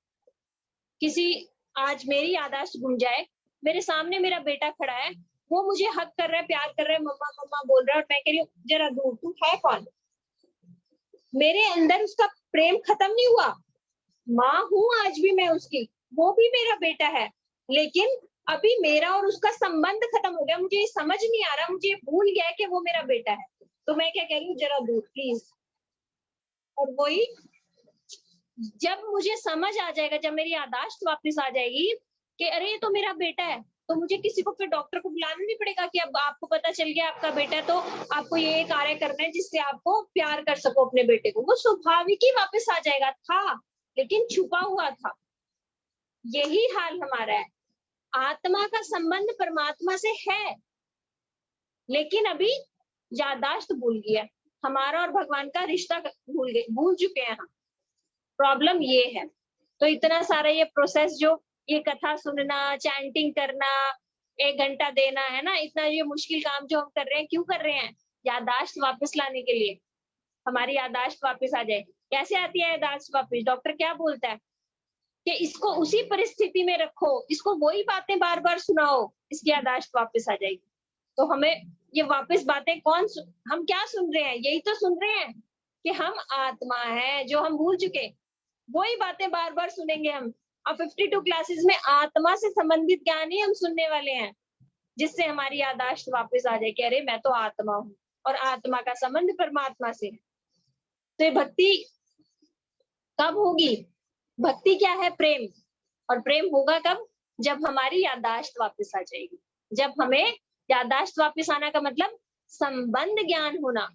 आज मेरी यादाश्त भूल जाए, मेरे सामने मेरा बेटा खड़ा है, वो मुझे हक कर रहा है, प्यार कर रहा है, मम्मा मम्मा बोल रहा है, और मैं कह रही हूँ जरा दूर, तू है कौन? मेरे अंदर उसका प्रेम खत्म नहीं हुआ। माँ हूं आज भी मैं उसकी, वो भी मेरा बेटा है, लेकिन अभी मेरा और उसका संबंध खत्म हो गया। मुझे ये समझ नहीं आ रहा, मुझे भूल गया है कि वो मेरा बेटा है। तो मैं क्या कह रही हूँ, जरा दूर प्लीज। और वही जब मुझे समझ आ जाएगा, जब मेरी यादाश्त वापस आ जाएगी कि अरे ये तो मेरा बेटा है, तो मुझे किसी को फिर डॉक्टर को बुलाना नहीं पड़ेगा कि अब आपको पता चल गया आपका बेटा है, तो आपको ये कार्य करना है जिससे आपको प्यार कर सको अपने बेटे को। वो स्वाभाविक ही वापस आ जाएगा। था लेकिन छुपा हुआ था। यही हाल हमारा है। आत्मा का संबंध परमात्मा से है, लेकिन अभी यादाश्त भूल गया। हमारा और भगवान का रिश्ता भूल चुके हैं हम। प्रॉब्लम ये है। तो इतना सारा ये प्रोसेस, जो ये कथा सुनना, चैंटिंग करना, 1 घंटा देना है ना, इतना ये मुश्किल काम जो हम कर रहे हैं, क्यों कर रहे हैं? यादाश्त वापस लाने के लिए, हमारी यादाश्त वापस आ जाए। कैसे आती है यादाश्त वापस? डॉक्टर क्या बोलता है कि इसको उसी परिस्थिति में रखो, इसको वही बातें बार बार सुनाओ, इसकी यादाश्त वापस आ जाएगी। तो हमें ये वापस बातें हम क्या सुन रहे हैं? यही तो सुन रहे हैं कि हम आत्मा है जो हम भूल चुके, वही बातें बार बार सुनेंगे हम। अब 52 क्लासेस में आत्मा से संबंधित ज्ञान ही हम सुनने वाले हैं, जिससे हमारी यादाश्त वापस आ जाए कि अरे मैं तो आत्मा हूँ और आत्मा का संबंध परमात्मा से है। तो ये भक्ति कब होगी? भक्ति क्या है? प्रेम। और प्रेम होगा कब? जब हमारी यादाश्त वापस आ जाएगी। जब हमें यादाश्त वापस आना का मतलब संबंध ज्ञान होना,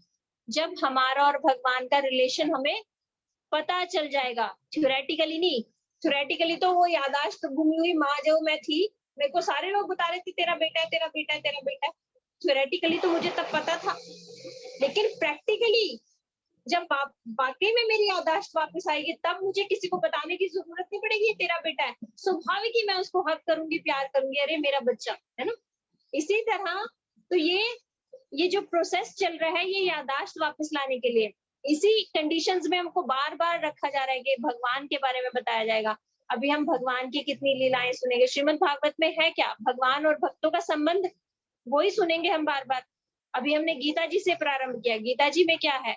जब हमारा और भगवान का रिलेशन हमें पता चल जाएगा, थ्योरेटिकली नहीं। थ्योरेटिकली तो वो यादाश्त गुमी हुई माँ जो मैं थी, मेरे को सारे लोग बता रहे थे तेरा बेटा है, तेरा बेटा है, तेरा बेटा है। थ्योरेटिकली तो मुझे तब पता था, लेकिन प्रैक्टिकली जब वाकई में मेरी यादाश्त वापस आएगी, तब मुझे किसी को बताने की जरूरत नहीं पड़ेगी तेरा बेटा है। स्वाभाविक ही मैं उसको हक करूंगी, प्यार करूंगी, अरे मेरा बच्चा है ना। इसी तरह तो ये जो प्रोसेस चल रहा है, ये यादाश्त वापस लाने के लिए, इसी कंडीशंस में हमको बार बार रखा जा रहा है कि भगवान के बारे में बताया जाएगा। अभी हम भगवान की कितनी लीलाएं सुनेंगे। श्रीमद् भागवत में है क्या? भगवान और भक्तों का संबंध, वही सुनेंगे हम बार बार। अभी हमने गीता जी से प्रारंभ किया। गीता जी में क्या है?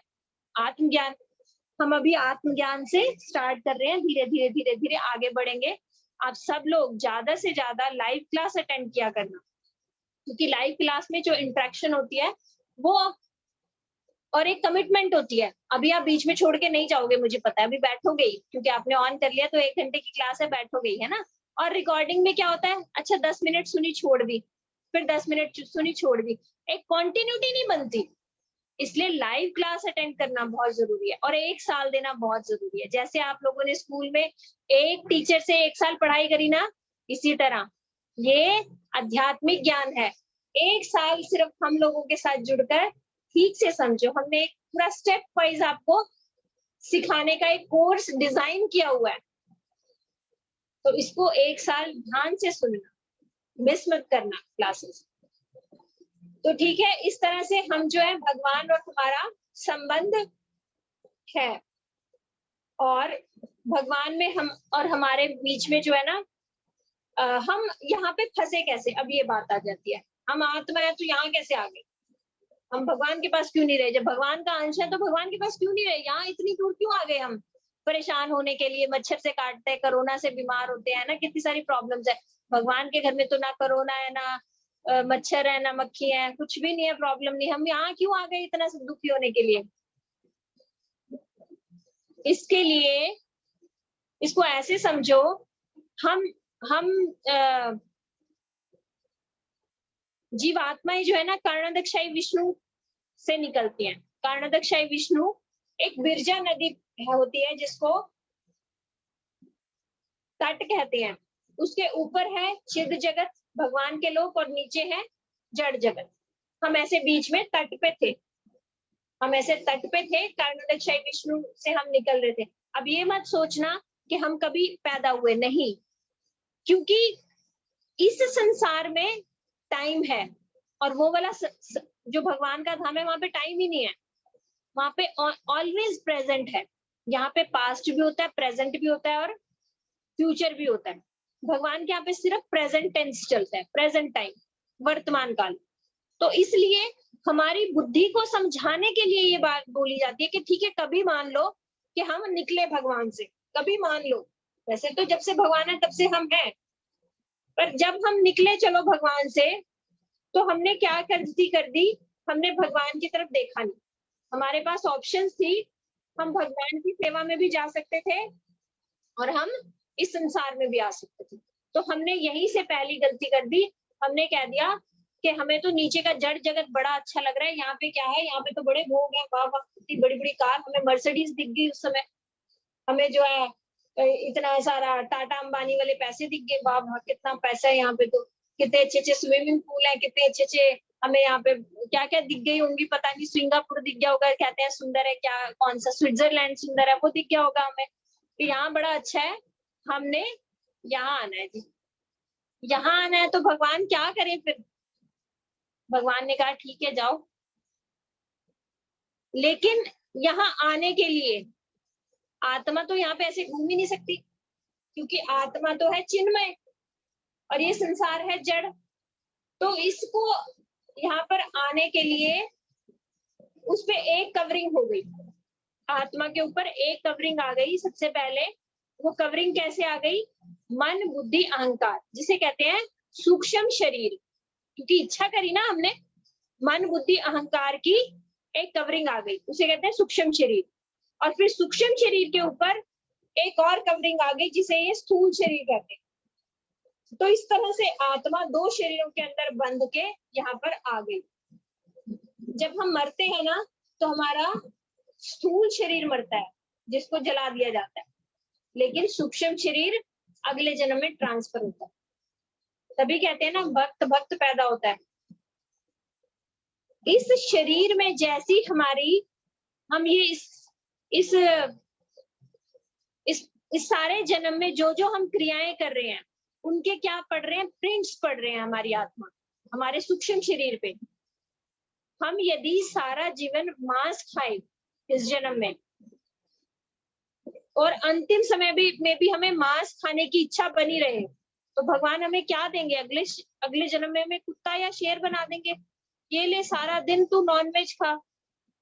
आत्मज्ञान। हम अभी आत्मज्ञान से स्टार्ट कर रहे हैं, धीरे धीरे धीरे धीरे आगे बढ़ेंगे। आप सब लोग ज्यादा से ज्यादा लाइव क्लास अटेंड किया करना, क्योंकि लाइव क्लास में जो इंटरेक्शन होती है वो और एक कमिटमेंट होती है। अभी आप बीच में छोड़ के नहीं जाओगे, मुझे पता है, अभी बैठोगे ही, क्योंकि आपने ऑन कर लिया तो 1 घंटे की क्लास है, बैठोगे ही, है ना। और रिकॉर्डिंग में क्या होता है? अच्छा 10 मिनट सुनी छोड़ दी, फिर 10 मिनट सुनी छोड़ दी, एक कॉन्टिन्यूटी नहीं बनती। इसलिए लाइव क्लास अटेंड करना बहुत जरूरी है और 1 साल देना बहुत जरूरी है। जैसे आप लोगों ने स्कूल में एक टीचर से 1 साल पढ़ाई करी ना, इसी तरह ये आध्यात्मिक ज्ञान है। 1 साल सिर्फ हम लोगों के साथ जुड़कर ठीक से समझो। हमने एक पूरा स्टेप वाइज आपको सिखाने का एक कोर्स डिजाइन किया हुआ है, तो इसको 1 साल ध्यान से सुनना, मिस मत करना क्लासेस। तो ठीक है, इस तरह से हम जो है भगवान और हमारा संबंध है, और भगवान में हम और हमारे बीच में जो है ना, हम यहाँ पे फंसे कैसे? अब ये बात आ जाती है, हम आत्मा है तो यहाँ कैसे आ गए? हम भगवान के पास क्यों नहीं रहे? जब भगवान का अंश है तो भगवान के पास क्यों नहीं रहे? यहाँ इतनी दूर क्यों आ गए हम? परेशान होने के लिए, मच्छर से काटते हैं, कोरोना से बीमार होते हैं ना, कितनी सारी प्रॉब्लम्स है। भगवान के घर में तो ना कोरोना है, ना मच्छर है, ना मक्खी है, कुछ भी नहीं है, प्रॉब्लम नहीं। हम यहाँ क्यों आ गए इतना सब दुखी होने के लिए? इसके लिए इसको ऐसे समझो, हम जीवात्माएं जो है ना, कर्णदक्षाई विष्णु से निकलती हैं। कर्णदक्षाई विष्णु एक विरजा नदी होती है, जिसको तट कहते हैं। उसके ऊपर है चिद जगत, भगवान के लोक, और नीचे है जड़ जगत। हम ऐसे बीच में तट पे थे, हम ऐसे तट पे थे, कर्णदक्षाई विष्णु से हम निकल रहे थे। अब ये मत सोचना कि हम कभी पैदा हुए, नहीं, क्योंकि इस संसार में टाइम है, और वो वाला जो भगवान का धाम है, वहां पे टाइम ही नहीं है, वहां पे ऑलवेज प्रेजेंट है। यहाँ पे पास्ट भी होता है, प्रेजेंट भी होता है, और फ्यूचर भी होता है। भगवान के यहाँ पे सिर्फ प्रेजेंट टेंस चलता है, प्रेजेंट टाइम, वर्तमान काल। तो इसलिए हमारी बुद्धि को समझाने के लिए ये बात बोली जाती है कि ठीक है, कभी मान लो कि हम निकले भगवान से, कभी मान लो, वैसे तो जब से भगवान है तब से हम हैं, पर जब हम निकले चलो भगवान से, तो हमने क्या गलती कर दी? हमने भगवान की तरफ देखा नहीं। हमारे पास ऑप्शंस थी, हम भगवान की सेवा में भी जा सकते थे और हम इस संसार में भी आ सकते थे। तो हमने यहीं से पहली गलती कर दी। हमने कह दिया कि हमें तो नीचे का जड़ जगत बड़ा अच्छा लग रहा है, यहाँ पे क्या है, यहाँ पे तो बड़े भोग है, वाह वाह, इतनी बड़ी बड़ी कार, हमें मर्सिडीज दिख गई उस समय, हमें जो है इतना सारा टाटा अंबानी वाले पैसे दिख गए, वाह वाह कितना पैसा है यहाँ पे, तो कितने अच्छे अच्छे स्विमिंग पूल है, कितने अच्छे अच्छे, हमें यहाँ पे क्या क्या दिख गई होंगी, पता नहीं, सिंगापुर दिख गया होगा, कहते हैं सुंदर है, क्या कौन सा स्विट्जरलैंड सुंदर है, वो दिख गया होगा हमें, तो यहाँ बड़ा अच्छा है, हमने यहाँ आना है जी। यहाँ आना है तो भगवान क्या करे फिर? भगवान ने कहा ठीक है जाओ, लेकिन यहाँ आने के लिए आत्मा तो यहाँ पे ऐसे घूम ही नहीं सकती, क्योंकि आत्मा तो है चिन्मय और ये संसार है जड़। तो इसको यहाँ पर आने के लिए उस पे एक कवरिंग हो गई, आत्मा के ऊपर एक कवरिंग आ गई। सबसे पहले वो कवरिंग कैसे आ गई? मन बुद्धि अहंकार, जिसे कहते हैं सूक्ष्म शरीर, क्योंकि इच्छा करी ना हमने, मन बुद्धि अहंकार की एक कवरिंग आ गई, उसे कहते हैं सूक्ष्म शरीर। और फिर सूक्ष्म शरीर के ऊपर एक और कवरिंग आ गई, जिसे ये स्थूल शरीर कहते हैं। तो इस तरह से आत्मा दो शरीरों के अंदर बंध के यहाँ पर आ गई। जब हम मरते हैं ना, तो हमारा स्थूल शरीर मरता है, जिसको जला दिया जाता है, लेकिन सूक्ष्म शरीर अगले जन्म में ट्रांसफर होता है। तभी कहते हैं ना, भक्त भक्त पैदा होता है। इस शरीर में जैसी हमारी, हम ये इस सारे जन्म में जो जो हम क्रियाएं कर रहे हैं, उनके क्या पढ़ रहे हैं? प्रिंट्स पढ़ रहे हैं हमारी आत्मा हमारे सूक्ष्म शरीर पे। हम यदि सारा जीवन मांस खाए इस जन्म में, और अंतिम समय में भी हमें मांस खाने की इच्छा बनी रहे, तो भगवान हमें क्या देंगे? अगले जन्म में हमें कुत्ता या शेर बना देंगे। ये ले, सारा दिन तू नॉनवेज खा।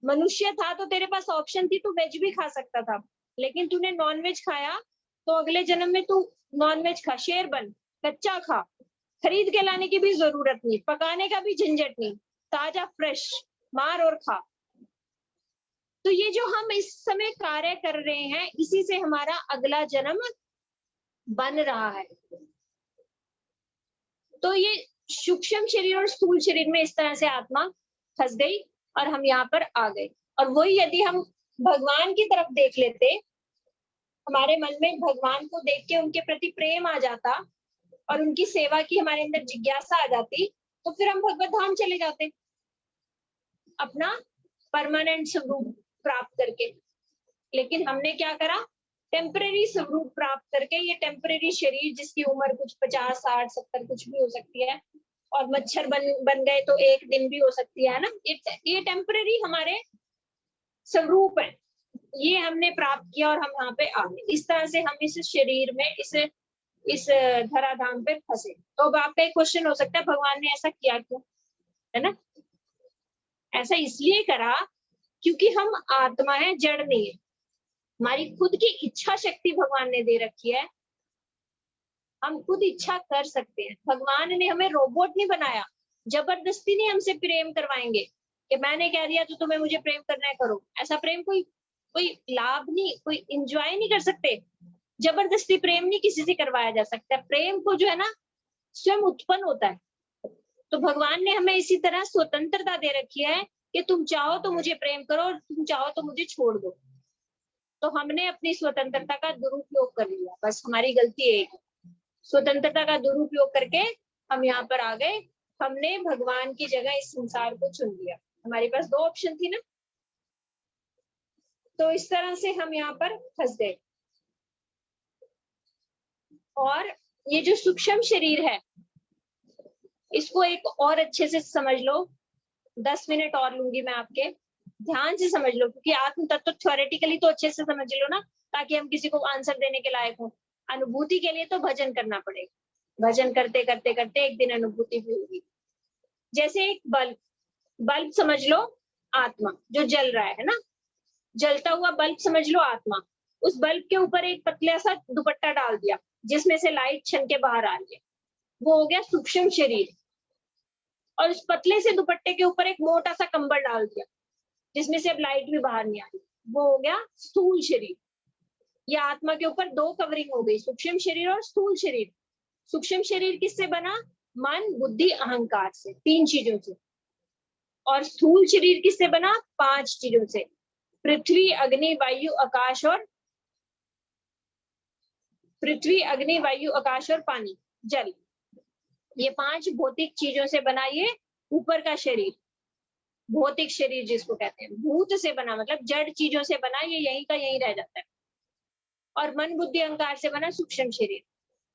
मनुष्य था तो तेरे पास ऑप्शन थी, तू वेज भी खा सकता था, लेकिन तूने नॉनवेज खाया, तो अगले जन्म में तू नॉनवेज खा, शेर बन, कच्चा खा, खरीद के लाने की भी जरूरत नहीं, पकाने का भी झंझट नहीं, ताजा फ्रेश मार और खा। तो ये जो हम इस समय कार्य कर रहे हैं, इसी से हमारा अगला जन्म बन रहा है। तो ये सूक्ष्म शरीर और स्थूल शरीर में इस तरह से आत्मा फंस गई और हम यहाँ पर आ गए। और वही यदि हम भगवान की तरफ देख लेते, हमारे मन में भगवान को देख के उनके प्रति प्रेम आ जाता और उनकी सेवा की हमारे अंदर जिज्ञासा आ जाती, तो फिर हम भगवत धाम चले जाते अपना परमानेंट स्वरूप प्राप्त करके। लेकिन हमने क्या करा? टेम्परेरी स्वरूप प्राप्त करके, ये टेम्परेरी शरीर जिसकी उम्र कुछ 50, 60, 70 कुछ भी हो सकती है, और मच्छर बन गए तो एक दिन भी हो सकती है ना, ये टेम्परेरी हमारे स्वरूप है, ये हमने प्राप्त किया और हम यहाँ पे आ गए। इस तरह से हम इस शरीर में इस धराधाम पे फंसे। तो अब आपका एक क्वेश्चन हो सकता है, भगवान ने ऐसा किया क्यों? है ना, ऐसा इसलिए करा क्योंकि हम आत्मा है, जड़ नहीं है। हमारी खुद की इच्छा शक्ति भगवान ने दे रखी है, हम खुद इच्छा कर सकते हैं। भगवान ने हमें रोबोट नहीं बनाया, जबरदस्ती नहीं हमसे प्रेम करवाएंगे कि मैंने कह दिया तो तुम्हें मुझे प्रेम करना है, करो। ऐसा प्रेम कोई लाभ नहीं, कोई इंजॉय नहीं कर सकते। जबरदस्ती प्रेम नहीं किसी से करवाया जा सकता। प्रेम को जो है ना, स्वयं उत्पन्न होता है। तो भगवान ने हमें इसी तरह स्वतंत्रता दे रखी है कि तुम चाहो तो मुझे प्रेम करो और तुम चाहो तो मुझे छोड़ दो। तो हमने अपनी स्वतंत्रता का दुरुपयोग कर लिया, बस हमारी गलती एक है। स्वतंत्रता का दुरुपयोग करके हम यहाँ पर आ गए, हमने भगवान की जगह इस संसार को चुन लिया। हमारे पास दो ऑप्शन थी ना, तो इस तरह से हम यहाँ पर फंस गए। और ये जो सूक्ष्म शरीर है, इसको एक और अच्छे से समझ लो। 10 मिनट और लूंगी मैं आपके, ध्यान से समझ लो, क्योंकि आत्म तत्व थ्योरेटिकली तो अच्छे से समझ लो ना, ताकि हम किसी को आंसर देने के लायक हो। अनुभूति के लिए तो भजन करना पड़ेगा, भजन करते करते करते एक दिन अनुभूति भी होगी। जैसे एक बल्ब समझ लो, आत्मा जो जल रहा है ना, जलता हुआ बल्ब समझ लो आत्मा। उस बल्ब के ऊपर एक पतला सा दुपट्टा डाल दिया, जिसमें से लाइट छन के बाहर आ रही है, वो हो गया सूक्ष्म शरीर। और उस पतले से दुपट्टे के ऊपर एक मोटा सा कंबल डाल दिया, जिसमें से अब लाइट भी बाहर नहीं आ रही, वो हो गया स्थूल शरीर। ये आत्मा के ऊपर दो कवरिंग हो गई, सूक्ष्म शरीर और स्थूल शरीर। सूक्ष्म शरीर किससे बना? मन बुद्धि अहंकार से, 3 चीजों से। और स्थूल शरीर किससे बना? 5 चीजों से, पृथ्वी अग्नि वायु आकाश और पानी, जल। ये 5 भौतिक चीजों से बना ये ऊपर का शरीर, भौतिक शरीर जिसको कहते हैं। भूत से बना मतलब जड़ चीजों से बना, ये यहीं का यहीं रह जाता है। और मन बुद्धि अहंकार से बना सूक्ष्म शरीर।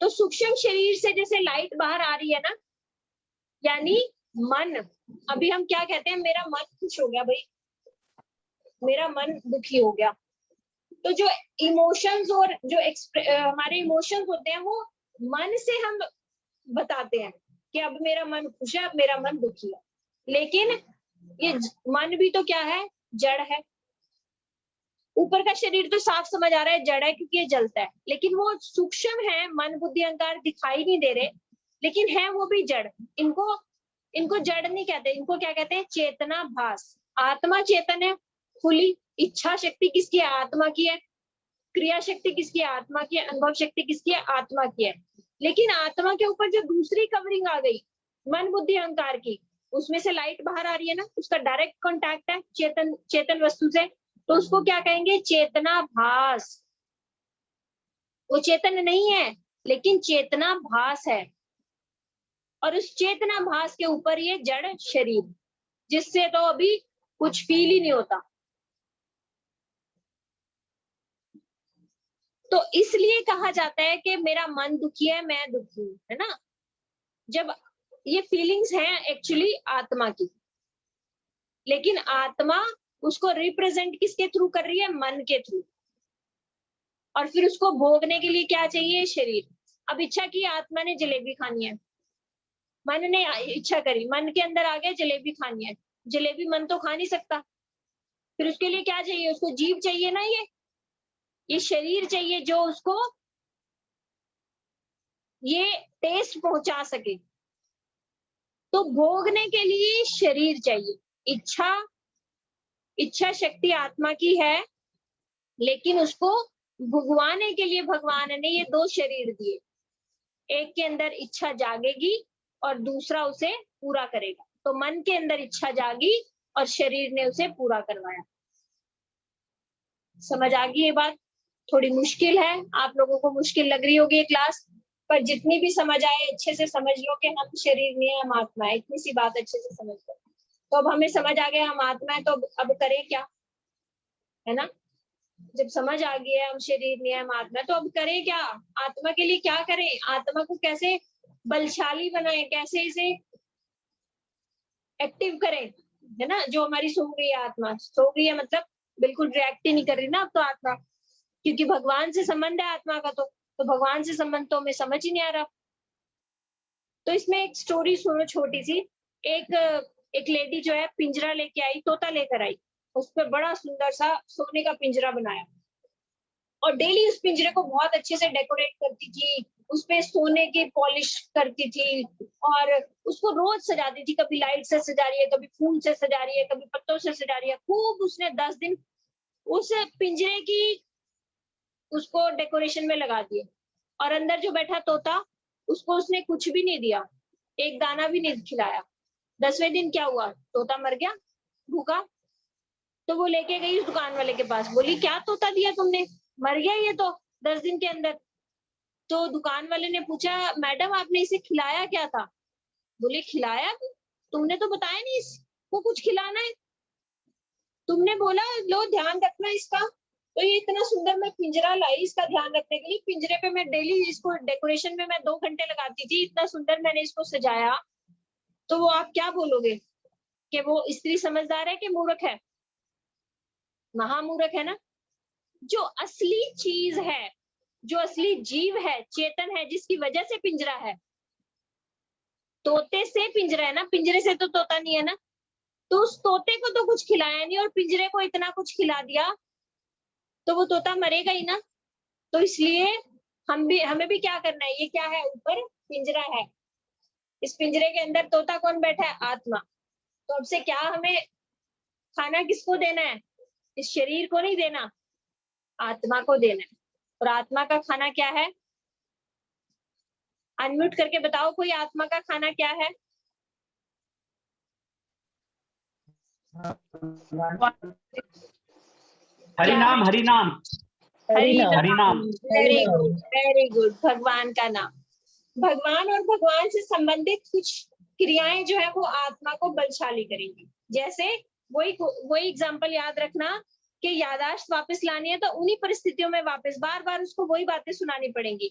तो सूक्ष्म शरीर से जैसे लाइट बाहर आ रही है ना, यानी मन, अभी हम क्या कहते हैं, मेरा मन खुश हो गया भाई, मेरा मन दुखी हो गया। तो जो इमोशंस और जो हमारे इमोशंस होते हैं वो मन से हम बताते हैं कि अब मेरा मन खुश है, अब मेरा मन दुखी है। लेकिन ये मन भी तो क्या है, जड़ है। ऊपर का शरीर तो साफ समझ आ रहा है जड़ है क्योंकि ये जलता है, लेकिन वो सूक्ष्म है, मन बुद्धि अहंकार दिखाई नहीं दे रहे, लेकिन है वो भी जड़। इनको इनको जड़ नहीं कहते, इनको क्या कहते हैं, चेतना भास। आत्मा चेतन है खुली, इच्छा शक्ति किसकी है, आत्मा की है। क्रिया शक्ति किसकी है, आत्मा की है। अनुभव शक्ति किसकी है, आत्मा की है। लेकिन आत्मा के ऊपर जो दूसरी कवरिंग आ गई मन बुद्धि अहंकार की, उसमें से लाइट बाहर आ रही है ना, उसका डायरेक्ट कांटेक्ट है चेतन वस्तु से, तो उसको क्या कहेंगे, चेतना भास। वो चेतन नहीं है लेकिन चेतना भास है। और उस चेतना भास के ऊपर ये जड़ शरीर, जिससे तो अभी कुछ फील ही नहीं होता। तो इसलिए कहा जाता है कि मेरा मन दुखी है, मैं दुखी हूं, है ना। जब ये फीलिंग्स हैं एक्चुअली आत्मा की, लेकिन आत्मा उसको रिप्रेजेंट किसके थ्रू कर रही है, मन के थ्रू। और फिर उसको भोगने के लिए क्या चाहिए, शरीर। अब इच्छा की आत्मा ने जलेबी खानी है, मन ने इच्छा करी, मन के अंदर आ गया जलेबी खानी है। जलेबी मन तो खा नहीं सकता, फिर उसके लिए क्या चाहिए, उसको जीव चाहिए ना, ये शरीर चाहिए जो उसको ये टेस्ट पहुंचा सके। तो भोगने के लिए शरीर चाहिए। इच्छा शक्ति आत्मा की है, लेकिन उसको भुगवाने के लिए भगवान ने ये दो शरीर दिए। एक के अंदर इच्छा जागेगी और दूसरा उसे पूरा करेगा। तो मन के अंदर इच्छा जागी और शरीर ने उसे पूरा करवाया। समझ आ गई ये बात। थोड़ी मुश्किल है, आप लोगों को मुश्किल लग रही होगी ये क्लास, पर जितनी भी समझ आए अच्छे से समझ लो कि हम शरीर नहीं है, हम आत्मा है। इतनी सी बात अच्छे से समझ लो। तो अब हमें समझ आ गया हम आत्मा है, तो अब करें क्या, है ना। जब समझ आ गया हम शरीर नहीं है, हम आत्मा है, तो अब करें क्या, आत्मा के लिए क्या करें, आत्मा को कैसे बलशाली बनाए, कैसे इसे एक्टिव करें, है ना। जो हमारी सो गई है आत्मा, सो गई है मतलब बिल्कुल रिएक्ट ही नहीं कर रही ना अब तो आत्मा, क्योंकि भगवान से संबंध है आत्मा का। तो भगवान से संबंध तो हमें समझ ही नहीं आ रहा। तो इसमें एक स्टोरी सुनो छोटी सी। एक एक लेडी जो है पिंजरा लेके आई, तोता लेकर आई। उस पर बड़ा सुंदर सा सोने का पिंजरा बनाया और डेली उस पिंजरे को बहुत अच्छे से डेकोरेट करती थी, उस पे सोने की पॉलिश करती थी और उसको रोज सजाती थी। कभी लाइट से सजा रही है, कभी फूल से सजा रही है, कभी पत्तों से सजा रही है। खूब उसने 10 दिन उस पिंजरे की उसको डेकोरेशन में लगा दिए। और अंदर जो बैठा तोता, उसको उसने कुछ भी नहीं दिया, एक दाना भी नहीं खिलाया। 10वें दिन क्या हुआ, तोता मर गया भूखा। तो वो लेके गई उस दुकान वाले के पास, बोली क्या तोता दिया तुमने, मर गया ये तो 10 दिन के अंदर। तो दुकान वाले ने पूछा, मैडम आपने इसे खिलाया क्या था। बोले खिलाया, तुमने तो बताया नहीं इसको कुछ खिलाना है, तुमने बोला लो ध्यान रखना इसका। तो ये इतना सुंदर मैं पिंजरा लाई इसका ध्यान रखने के लिए। पिंजरे पे मैं डेली इसको डेकोरेशन में मैं 2 घंटे लगाती थी, इतना सुंदर मैंने इसको सजाया। तो वो आप क्या बोलोगे कि वो स्त्री समझदार है कि मूर्ख है, महामूर्ख है ना। जो असली चीज है, जो असली जीव है, चेतन है, जिसकी वजह से पिंजरा है, तोते से पिंजरा है ना, पिंजरे से तो तोता नहीं है ना। तो उस तोते को तो कुछ खिलाया नहीं और पिंजरे को इतना कुछ खिला दिया, तो वो तोता मरेगा ही ना। तो इसलिए हमें भी क्या करना है, ये क्या है, ऊपर पिंजरा है, इस पिंजरे के अंदर तोता कौन बैठा है, आत्मा। तो अब से क्या हमें खाना किसको देना है, इस शरीर को नहीं देना, आत्मा को देना है। और आत्मा का खाना क्या है, अनम्यूट करके बताओ कोई, आत्मा का खाना क्या है। हरि नाम, हरि नाम, हरि हरि नाम। Very good, very good. भगवान का नाम, भगवान और भगवान से संबंधित कुछ क्रियाएं जो है वो आत्मा को बलशाली करेंगी। जैसे वही एग्जांपल याद रखना कि याददाश्त वापस लानी है तो उन्हीं परिस्थितियों में वापस बार बार उसको वही बातें सुनानी पड़ेंगी।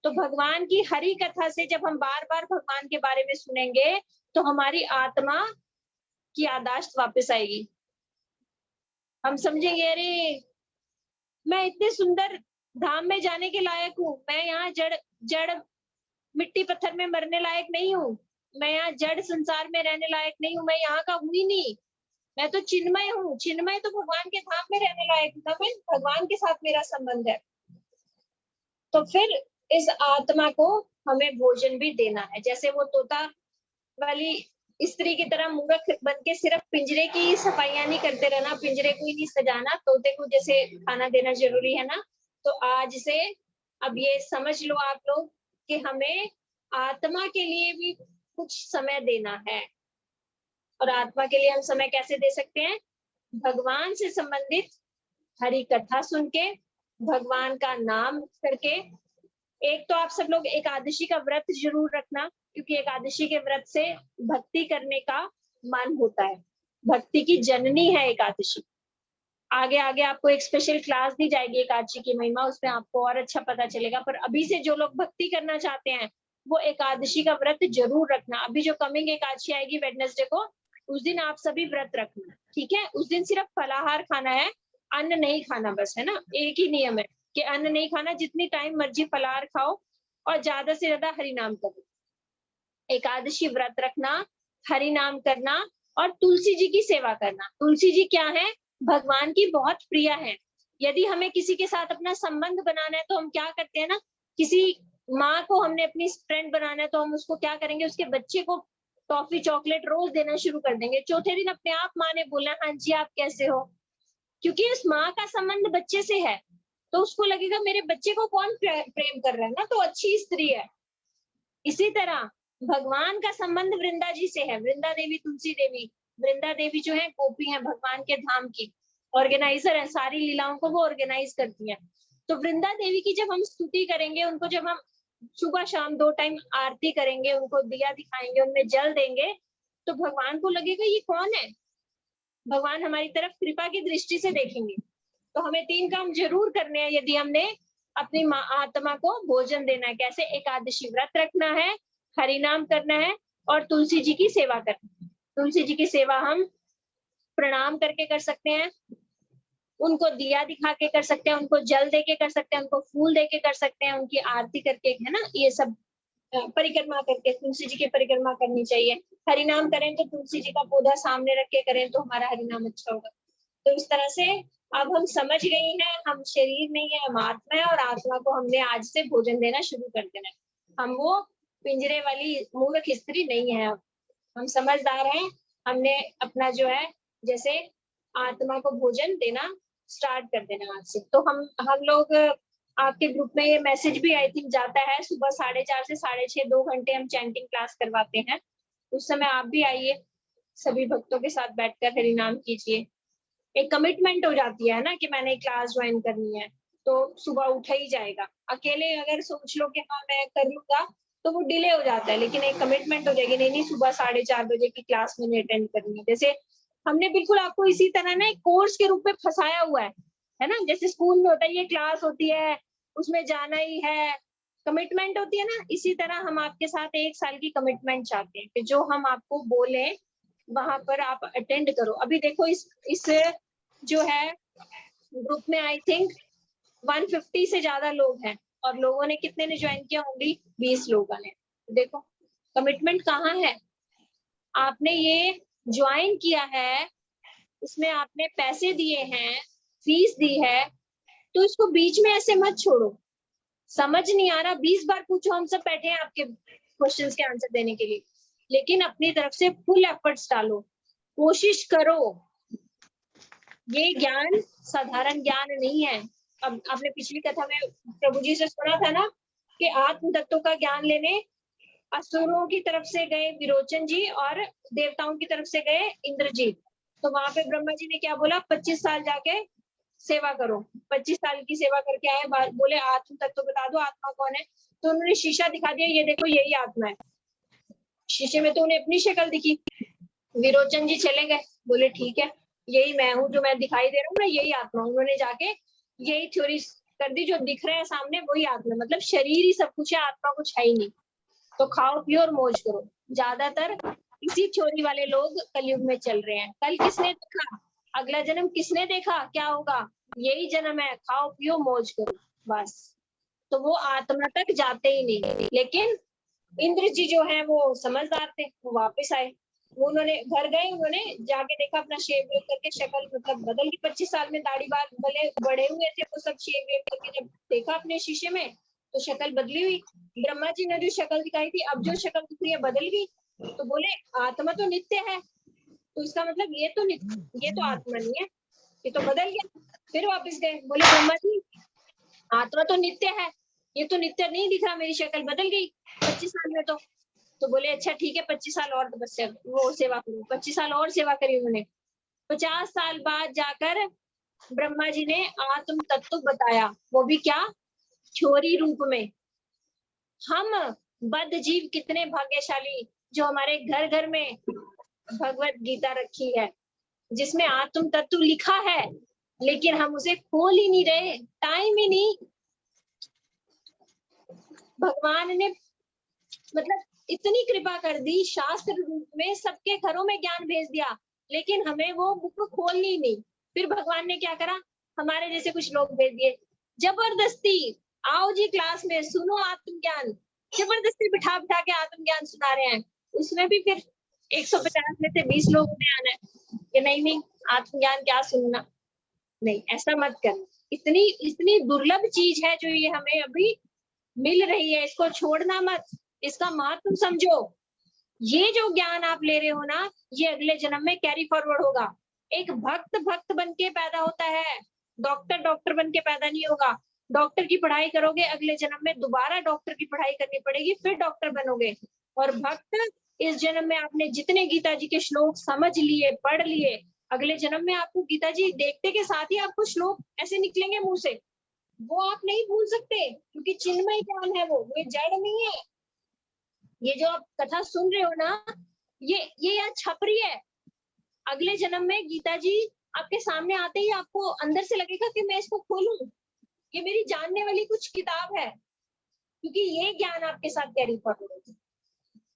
तो भगवान की हरि कथा से जब हम बार बार भगवान के बारे में सुनेंगे तो हमारी आत्मा की याददाश्त वापस आएगी। हम समझेंगे अरे मैं इतने सुंदर धाम में जाने के लायक हूँ, मैं यहाँ जड़ जड़ मिट्टी पत्थर में मरने लायक नहीं हूँ, मैं यहाँ जड़ संसार में रहने लायक नहीं हूँ, मैं यहाँ का हूँ ही नहीं, मैं तो चिन्मय हूँ। चिन्मय तो भगवान के धाम में रहने लायक हूँ, मैं भगवान के साथ मेरा संबंध है। तो फिर इस आत्मा को हमें भोजन भी देना है। जैसे वो तोता वाली स्त्री की तरह मूर्ख बन के सिर्फ पिंजरे की सफाइयां नहीं करते रहना, पिंजरे को ही नहीं सजाना, तोते को जैसे खाना देना जरूरी है ना। तो आज से अब ये समझ लो आप लोग कि हमें आत्मा के लिए भी कुछ समय देना है। और आत्मा के लिए हम समय कैसे दे सकते हैं? भगवान से संबंधित हरि कथा सुन के, भगवान का नाम करके। एक तो आप सब लोग एकादशी का व्रत जरूर रखना, क्योंकि एकादशी के व्रत से भक्ति करने का मन होता है। भक्ति की जननी है एकादशी। आगे आगे आपको एक स्पेशल क्लास दी जाएगी एकादशी की महिमा, उसमें आपको और अच्छा पता चलेगा। पर अभी से जो लोग भक्ति करना चाहते हैं वो एकादशी का व्रत जरूर रखना। अभी जो कमिंग एकादशी आएगी वेडनेसडे को, उस दिन आप सभी व्रत रखना, ठीक है? उस दिन सिर्फ फलाहार खाना है, अन्न नहीं खाना, बस, है ना? एक ही नियम है कि अन्न नहीं खाना, जितनी टाइम मर्जी फलाहार खाओ और ज्यादा से ज्यादा हरि नाम करो। एकादशी व्रत रखना, हरि नाम करना और तुलसी जी की सेवा करना। तुलसी जी क्या है? भगवान की बहुत प्रिय है। यदि हमें किसी के साथ अपना संबंध बनाना है तो हम क्या करते हैं ना, किसी माँ को हमने अपनी फ्रेंड बनाना है तो हम उसको क्या करेंगे, उसके बच्चे को टॉफी चॉकलेट रोज देना शुरू कर देंगे। चौथे दिन अपने आप माँ ने बोलना, हाँ जी आप कैसे हो, क्योंकि उस माँ का संबंध बच्चे से है। तो उसको लगेगा मेरे बच्चे को कौन प्रेम कर रहा है ना, तो अच्छी स्त्री है। इसी तरह भगवान का संबंध वृंदा जी से है। वृंदा देवी, तुलसी देवी, वृंदा देवी जो है गोपी है भगवान के धाम की, ऑर्गेनाइजर है, सारी लीलाओं को वो ऑर्गेनाइज करती है। तो वृंदा देवी की जब हम स्तुति करेंगे, उनको जब हम सुबह शाम 2 टाइम आरती करेंगे, उनको दिया दिखाएंगे, उनमें जल देंगे, तो भगवान को लगेगा ये कौन है। भगवान हमारी तरफ कृपा की दृष्टि से देखेंगे। तो हमें 3 काम जरूर करने हैं यदि हमने अपनी आत्मा को भोजन देना है। कैसे? एकादशी व्रत रखना है, हरि नाम करना है और तुलसी जी की सेवा करनी है। तुलसी जी की सेवा हम प्रणाम करके कर सकते हैं, उनको दिया दिखा के कर सकते हैं, उनको जल दे के कर सकते हैं, उनको फूल दे के कर सकते हैं, उनकी आरती करके, है ना? ये सब परिक्रमा करके तुलसी जी की परिक्रमा करनी चाहिए। हरि नाम करें तो तुलसी जी का पौधा सामने रख के करें तो हमारा हरि नाम अच्छा होगा। तो इस तरह से अब हम समझ गए हैं, हम शरीर नहीं है, हम आत्मा है, और आत्मा को हमने आज से भोजन देना शुरू कर देना है। हम वो पिंजरे वाली मूर्ख स्त्री नहीं है। अब हम समझदार हैं, हमने अपना जो है जैसे आत्मा को भोजन देना स्टार्ट कर देना आज से। तो हम लोग आपके ग्रुप में ये मैसेज भी आई थिंक जाता है, सुबह 4:30 से 6:30 2 घंटे हम चैंटिंग क्लास करवाते हैं। उस समय आप भी आइए, सभी भक्तों के साथ बैठकर हरि नाम कीजिए। एक कमिटमेंट हो जाती है ना कि मैंने क्लास ज्वाइन करनी है, तो सुबह उठा ही जाएगा। अकेले अगर सोच लो कि हाँ मैं कर लूंगा तो वो डिले हो जाता है, लेकिन एक कमिटमेंट हो जाएगी, नहीं नहीं सुबह 4:30 बजे की क्लास मैंने अटेंड करनी है। जैसे हमने बिल्कुल आपको इसी तरह ना एक कोर्स के रूप में फंसाया हुआ है ना? जैसे स्कूल में होता है ये क्लास होती है, उसमें जाना ही है, कमिटमेंट होती है ना, इसी तरह हम आपके साथ 1 साल की कमिटमेंट चाहते हैं कि जो हम आपको बोले वहां पर आप अटेंड करो। अभी देखो इस जो है ग्रुप में आई थिंक 150 से ज्यादा लोग हैं, और लोगों ने कितने ने ज्वाइन किया? ओनली 20 लोगों ने। देखो कमिटमेंट कहाँ है। आपने ये ज्वाइन किया है, उसमें आपने पैसे दिए हैं, फीस दी है, तो इसको बीच में ऐसे मत छोड़ो। समझ नहीं आ रहा 20 बार पूछो, हम सब बैठे हैं आपके क्वेश्चंस के आंसर देने के लिए, लेकिन अपनी तरफ से फुल एफर्ट्स डालो, कोशिश करो। ये ज्ञान साधारण ज्ञान नहीं है। अब आपने पिछली कथा में प्रभु जी से सुना था ना कि आत्म तत्व का ज्ञान लेने असुरों की तरफ से गए विरोचन जी और देवताओं की तरफ से गए इंद्रजीत। तो वहां पे ब्रह्मा जी ने क्या बोला? 25 साल जाके सेवा करो। 25 साल की सेवा करके आए, बोले आत्म तत्व बता दो, आत्मा कौन है? तो उन्होंने शीशा दिखा दिया, ये देखो यही आत्मा है। शीशे में तो उन्हें अपनी शक्ल दिखी। विरोचन जी चले गए, बोले ठीक है यही मैं हूँ, जो मैं दिखाई दे रहा हूँ ना यही आत्मा। उन्होंने जाके यही थ्योरी कर दी, जो दिख रहा है सामने वही आत्मा, मतलब शरीर ही सब कुछ है, आत्मा कुछ है ही नहीं। तो खाओ पियो और मौज करो। ज्यादातर इसी थ्योरी वाले लोग कलयुग में चल रहे हैं। कल किसने देखा अगला जन्म किसने देखा क्या होगा, यही जन्म है, खाओ पियो मौज करो बस। तो वो आत्मा तक जाते ही नहीं। लेकिन इंद्र जी जो है वो समझदार थे, वो वापस आए। वो उन्होंने घर गए, उन्होंने जाके देखा अपना शेव वेव करके शक्ल मतलब बदल गई। 25 साल में दाढ़ी बाल भले बढ़े हुए थे, वो सब शेव वेव करके जब देखा अपने शीशे में तो शक्ल बदली हुई। ब्रह्मा जी ने जो शक्ल दिखाई थी, अब जो शक्ल दिख रही है बदल गई। तो बोले आत्मा तो नित्य है, तो इसका मतलब ये तो आत्मा नहीं है, ये तो बदल गया। फिर वापस गए, बोले ब्रह्मा जी आत्मा तो नित्य है, ये तो नित्य नहीं दिख रहा, मेरी शक्ल बदल गई 25 साल में। तो बोले अच्छा ठीक है 25 साल और तपस्या वो सेवा करो। 25 साल और सेवा करी उन्होंने। 50 साल बाद जाकर ब्रह्मा जी ने आत्म तत्व बताया, वो भी क्या, छोरी रूप में। हम बद्ध जीव कितने भाग्यशाली जो हमारे घर घर में भगवत गीता रखी है, जिसमें आत्म तत्व लिखा है, लेकिन हम उसे खोल ही नहीं रहे, टाइम ही नहीं। भगवान ने मतलब इतनी कृपा कर दी, शास्त्र रूप में सबके घरों में ज्ञान भेज दिया, लेकिन हमें वो बुक खोलनी ही नहीं। फिर भगवान ने क्या करा, हमारे जैसे कुछ लोग भेज दिए, जबरदस्ती आओ जी क्लास में सुनो आत्मज्ञान, जबरदस्ती बिठा बिठा के आत्मज्ञान सुना रहे हैं। उसमें भी फिर 150 में से 20 लोगों ने आना है कि नहीं नहीं आत्मज्ञान क्या सुनना, नहीं ऐसा मत करना। इतनी इतनी दुर्लभ चीज है जो ये हमें अभी मिल रही है, इसको छोड़ना मत, इसका महत्व समझो। ये जो ज्ञान आप ले रहे हो ना, ये अगले जन्म में कैरी फॉरवर्ड होगा। एक भक्त भक्त बन के पैदा होता है, डॉक्टर डॉक्टर बन के पैदा नहीं होगा। डॉक्टर की पढ़ाई करोगे, अगले जन्म में दोबारा डॉक्टर की पढ़ाई करनी पड़ेगी, फिर डॉक्टर बनोगे। और भक्त इस जन्म में आपने जितने गीता जी के श्लोक समझ लिए, पढ़ लिए, अगले जन्म में आपको गीता जी देखते के साथ ही आपको श्लोक ऐसे निकलेंगे मुंह से, वो आप नहीं भूल सकते, क्योंकि चिन्मय ज्ञान है, वो जड़ नहीं है। ये जो आप कथा सुन रहे हो ना, ये यहाँ छप रही है। अगले जन्म में गीता जी आपके सामने आते ही आपको अंदर से लगेगा कि मैं इसको खोलूं, ये मेरी जानने वाली कुछ किताब है, क्योंकि ये ज्ञान आपके साथ कैरी फॉरवर्ड होगा।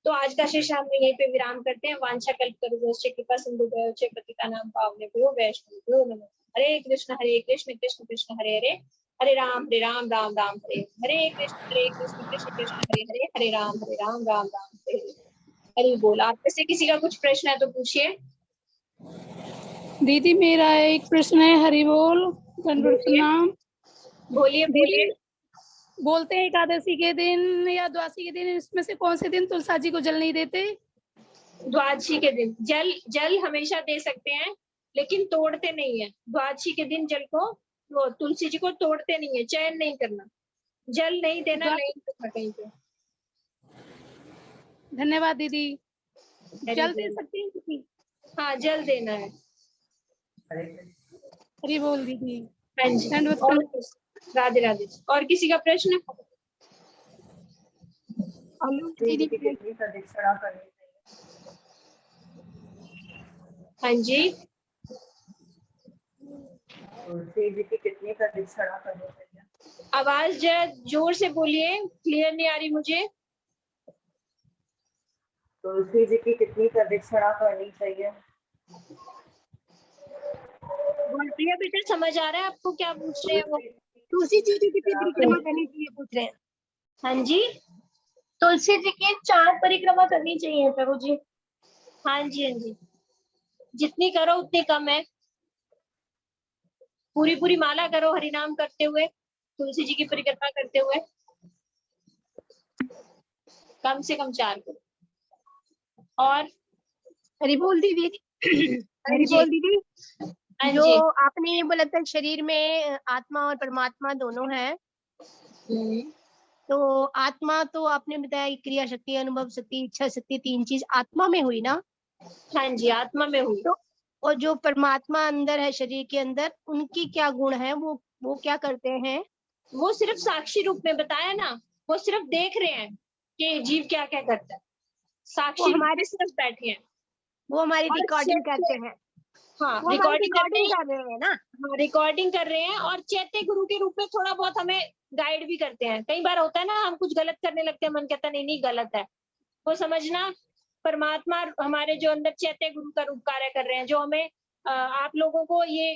तो आज का शेष हम यहीं पे विराम करते हैं। वांछा कल्पतरुभ्यश्च कृपा सिंधुभ्यश्च पतितानां पावनेभ्यो वैष्णवेभ्यो नमः। हरे कृष्ण कृष्ण कृष्ण हरे हरे, हरे राम राम राम हरे हरे, कृष्ण कृष्ण कृष्ण हरे हरे, हरे राम राम राम हरे हरे। हरि बोल। आप में से किसी का कुछ प्रश्न है तो पूछिए। दीदी मेरा एक प्रश्न है, हरि बोल। दंडवत प्रणाम। बोलिए बोलिए। बोलते हैं एकादशी के दिन या द्वादशी के दिन, इसमें से कौन से दिन तुलसा जी को जल नहीं देते? द्वादशी के दिन जल हमेशा दे सकते हैं, लेकिन तोड़ते नहीं है। द्वादशी के दिन जल को, वो तुलसी जी को तोड़ते नहीं है, चयन नहीं करना, जल नहीं देना, नहीं देना कहीं पे। धन्यवाद दीदी। जल दे सकती हैं किसी? हाँ जल देना है। हरि बोल दीदी। हाँ जी। दंडवत और प्रणाम। राधे राधे। और किसी का प्रश्न? दीदी की कितनी प्रदक्षिणा करनी चाहिए? हाँ जी। तुलसी जी की कितनी प्रदक्षिणा करनी चाहिए? आवाज जरा जोर से बोलिए, क्लियर नहीं आ रही मुझे। तुलसी जी की कितनी प्रदक्षिणा करनी चाहिए? गुलप्रिया बेटा समझ आ रहा है आपको क्या पूछ रहे हैं वो? तुलसी जी की कितनी परिक्रमा करनी चाहिए पूछ रहे हैं। हाँ जी। तुलसी जी की 4 परिक्रमा करनी चाहिए प्रभु जी। हाँ जी हाँ जी, जितनी करो उतनी कम है। पूरी पूरी माला करो हरिनाम करते हुए, तुलसी जी की परिक्रमा करते हुए, कम से कम 4 करो। और हरि बोल दीदी। हाँ हरि जी बोल दीदी। हाँ जो जी। आपने ये बोला था शरीर में आत्मा और परमात्मा दोनों है, तो आत्मा तो आपने बताया क्रिया शक्ति, अनुभव शक्ति, इच्छा शक्ति, 3 चीज आत्मा में हुई ना? हाँ जी आत्मा में हुई। तो और जो परमात्मा अंदर है शरीर के अंदर, उनकी क्या गुण है, वो क्या करते हैं? वो सिर्फ साक्षी रूप में बताया ना, वो सिर्फ देख रहे हैं कि जीव क्या क्या करता है, साक्षी रूप में सिर्फ बैठे हैं। वो हमारी और रिकॉर्डिंग चैत्य, करते हैं। हाँ वो हमारी रिकॉर्डिंग कर रहे हैं ना? हाँ रिकॉर्डिंग कर रहे हैं, और चैत्य गुरु के रूप में थोड़ा बहुत हमें गाइड भी करते हैं। कई बार होता है ना, हम कुछ गलत करने लगते हैं, मन कहता नहीं नहीं गलत है, वो समझना परमात्मा हमारे जो अंदर चैत्य गुरु का रूप कार्य कर रहे हैं, जो हमें आप लोगों को ये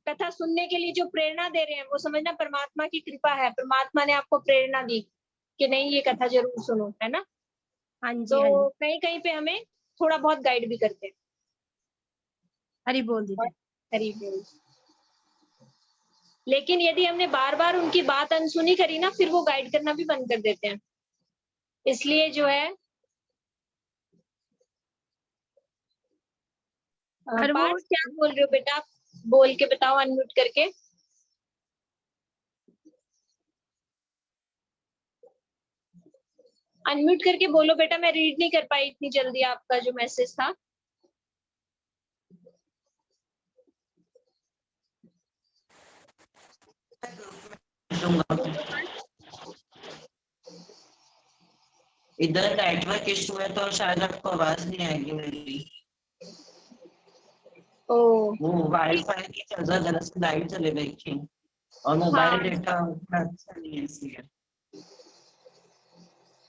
कथा सुनने के लिए जो प्रेरणा दे रहे हैं वो समझना परमात्मा की कृपा है। परमात्मा ने आपको प्रेरणा दी कि नहीं ये कथा जरूर सुनो, है ना। हाँ जी, तो हाँ जी। कहीं कहीं पे हमें थोड़ा बहुत गाइड भी करते हैं। हरि बोल दीदी। हरि बोल। लेकिन यदि हमने बार बार उनकी बात अनसुनी करी ना, फिर वो गाइड करना भी बंद कर देते हैं। इसलिए जो है पार्थ क्या बोल रहे हो बेटा, आप बोल के बताओ अनम्यूट करके। अनम्यूट करके बोलो बेटा, मैं रीड नहीं कर पाई इतनी जल्दी आपका जो मैसेज था। इधर नेटवर्क इशू है तो शायद आपको आवाज नहीं आएगी मेरी। ओ वो वाईफाई की वजह दरअसल लाइट चले गई थी और मोबाइल हाँ डेटा उतना अच्छा नहीं है इसलिए।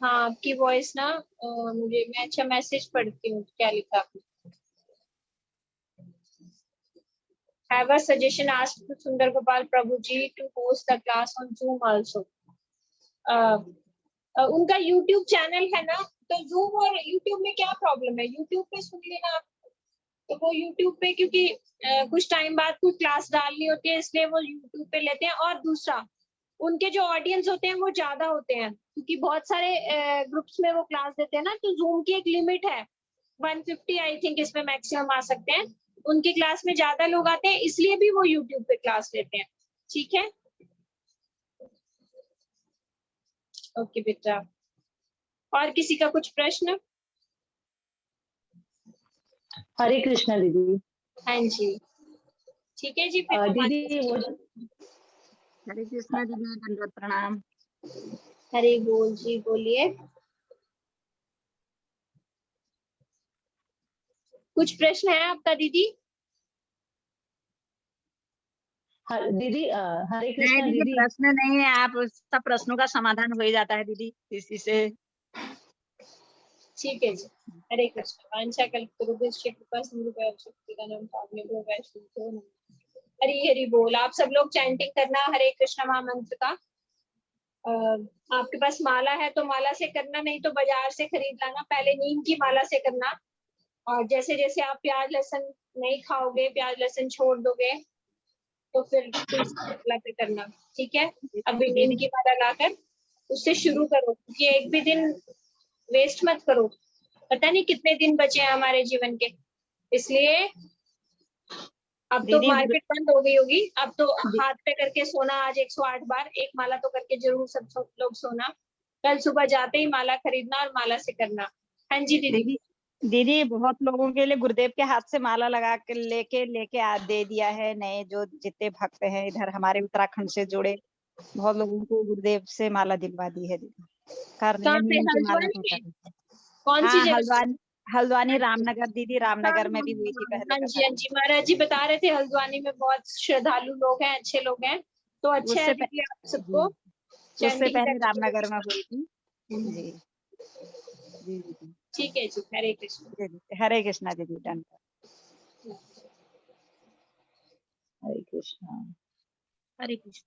हाँ, आपकी वॉइस ना मुझे, मैं अच्छा मैसेज पढ़ती हूँ क्या लिखा आपने। Have a suggestion asked to Sundar Gopal Prabhuji to host the class on Zoom also. उनका YouTube चैनल है ना, तो Zoom और YouTube में क्या प्रॉब्लम है, YouTube पे सुन लेना आप। तो वो YouTube पे क्योंकि कुछ टाइम बाद कुछ क्लास डालनी होती है इसलिए वो YouTube पे लेते हैं। और दूसरा उनके जो ऑडियंस होते हैं वो ज्यादा होते हैं क्योंकि बहुत सारे ग्रुप्स में वो क्लास देते हैं ना, तो Zoom की एक लिमिट है 150 आई थिंक इसमें मैक्सिमम आ सकते हैं। उनकी क्लास में ज्यादा लोग आते हैं इसलिए भी वो YouTube पे क्लास लेते हैं। ठीक है, ओके बेटा। और किसी का कुछ प्रश्न? हरे कृष्णा दीदी। हाँ जी, ठीक है जी। फिर दीदी वो हरे कृष्णा दीदी, दंडवत प्रणाम। हरे बोल जी, बोलिए। कुछ प्रश्न है आपका दीदी? दीदी हरे नहीं कृष्णा दीदी, दीदी। प्रश्न नहीं है, आप सब प्रश्नों का समाधान हो ही जाता है दीदी इसी से। ठीक है जी। हरे कृष्ण। वांछा कल्पतरुभ्यश्च कृपा सिंधु शक्तिदानं पावनेभ्यो वैष्णवेभ्यो नमः। हरि हरि बोल। आप सब लोग चैंटिंग करना हरे कृष्ण महामंत्र का। आपके पास माला है तो माला से करना, नहीं तो बाजार से खरीद लाना। पहले नीम की माला से करना, और जैसे जैसे आप प्याज लहसुन नहीं खाओगे, प्याज लहसुन छोड़ दोगे, तो फिर तुलसी की माला पे करना। ठीक है, अभी नीम की माला लाकर उससे शुरू करो, क्योंकि एक भी दिन वेस्ट मत करो। पता नहीं कितने दिन बचे हैं हमारे जीवन के, इसलिए अब तो दीदी मार्केट बंद हो गई होगी। अब तो हाथ पे करके सोना, आज 108 बार एक माला तो करके जरूर सब लोग सोना। कल सुबह जाते ही माला खरीदना और माला से करना। हाँ जी दीदी। दीदी बहुत लोगों के लिए गुरुदेव के हाथ से माला लगा के लेके दे दिया है। नए जो जितने भक्त हैं इधर हमारे उत्तराखंड से जुड़े, बहुत लोगों को गुरुदेव से माला दिलवा दी है दीदी। कर रहे कहाँ हैं पे, नीम की माला हल्द्वानी को में? कर रहे हैं। कौन सी हाँ, जगह? हल्द्वानी रामनगर दीदी, रामनगर में भी हुई थी पहले हाँ कथा। जी, हाँ जी, महाराज जी बता रहे थे हल्द्वानी में बहुत श्रद्धालु लोग हैं, अच्छे लोग हैं। तो अच्छा है उससे दीदी, आप जी, सबको उससे चैंटिंग पहले रामनगर में करना। हुई थी जी। जी दीदी। ठीक है जी, हरे कृष्ण। जी दीदी, हरे कृष्णा दीदी। डन। हरे कृष्णा। हरे कृष्ण।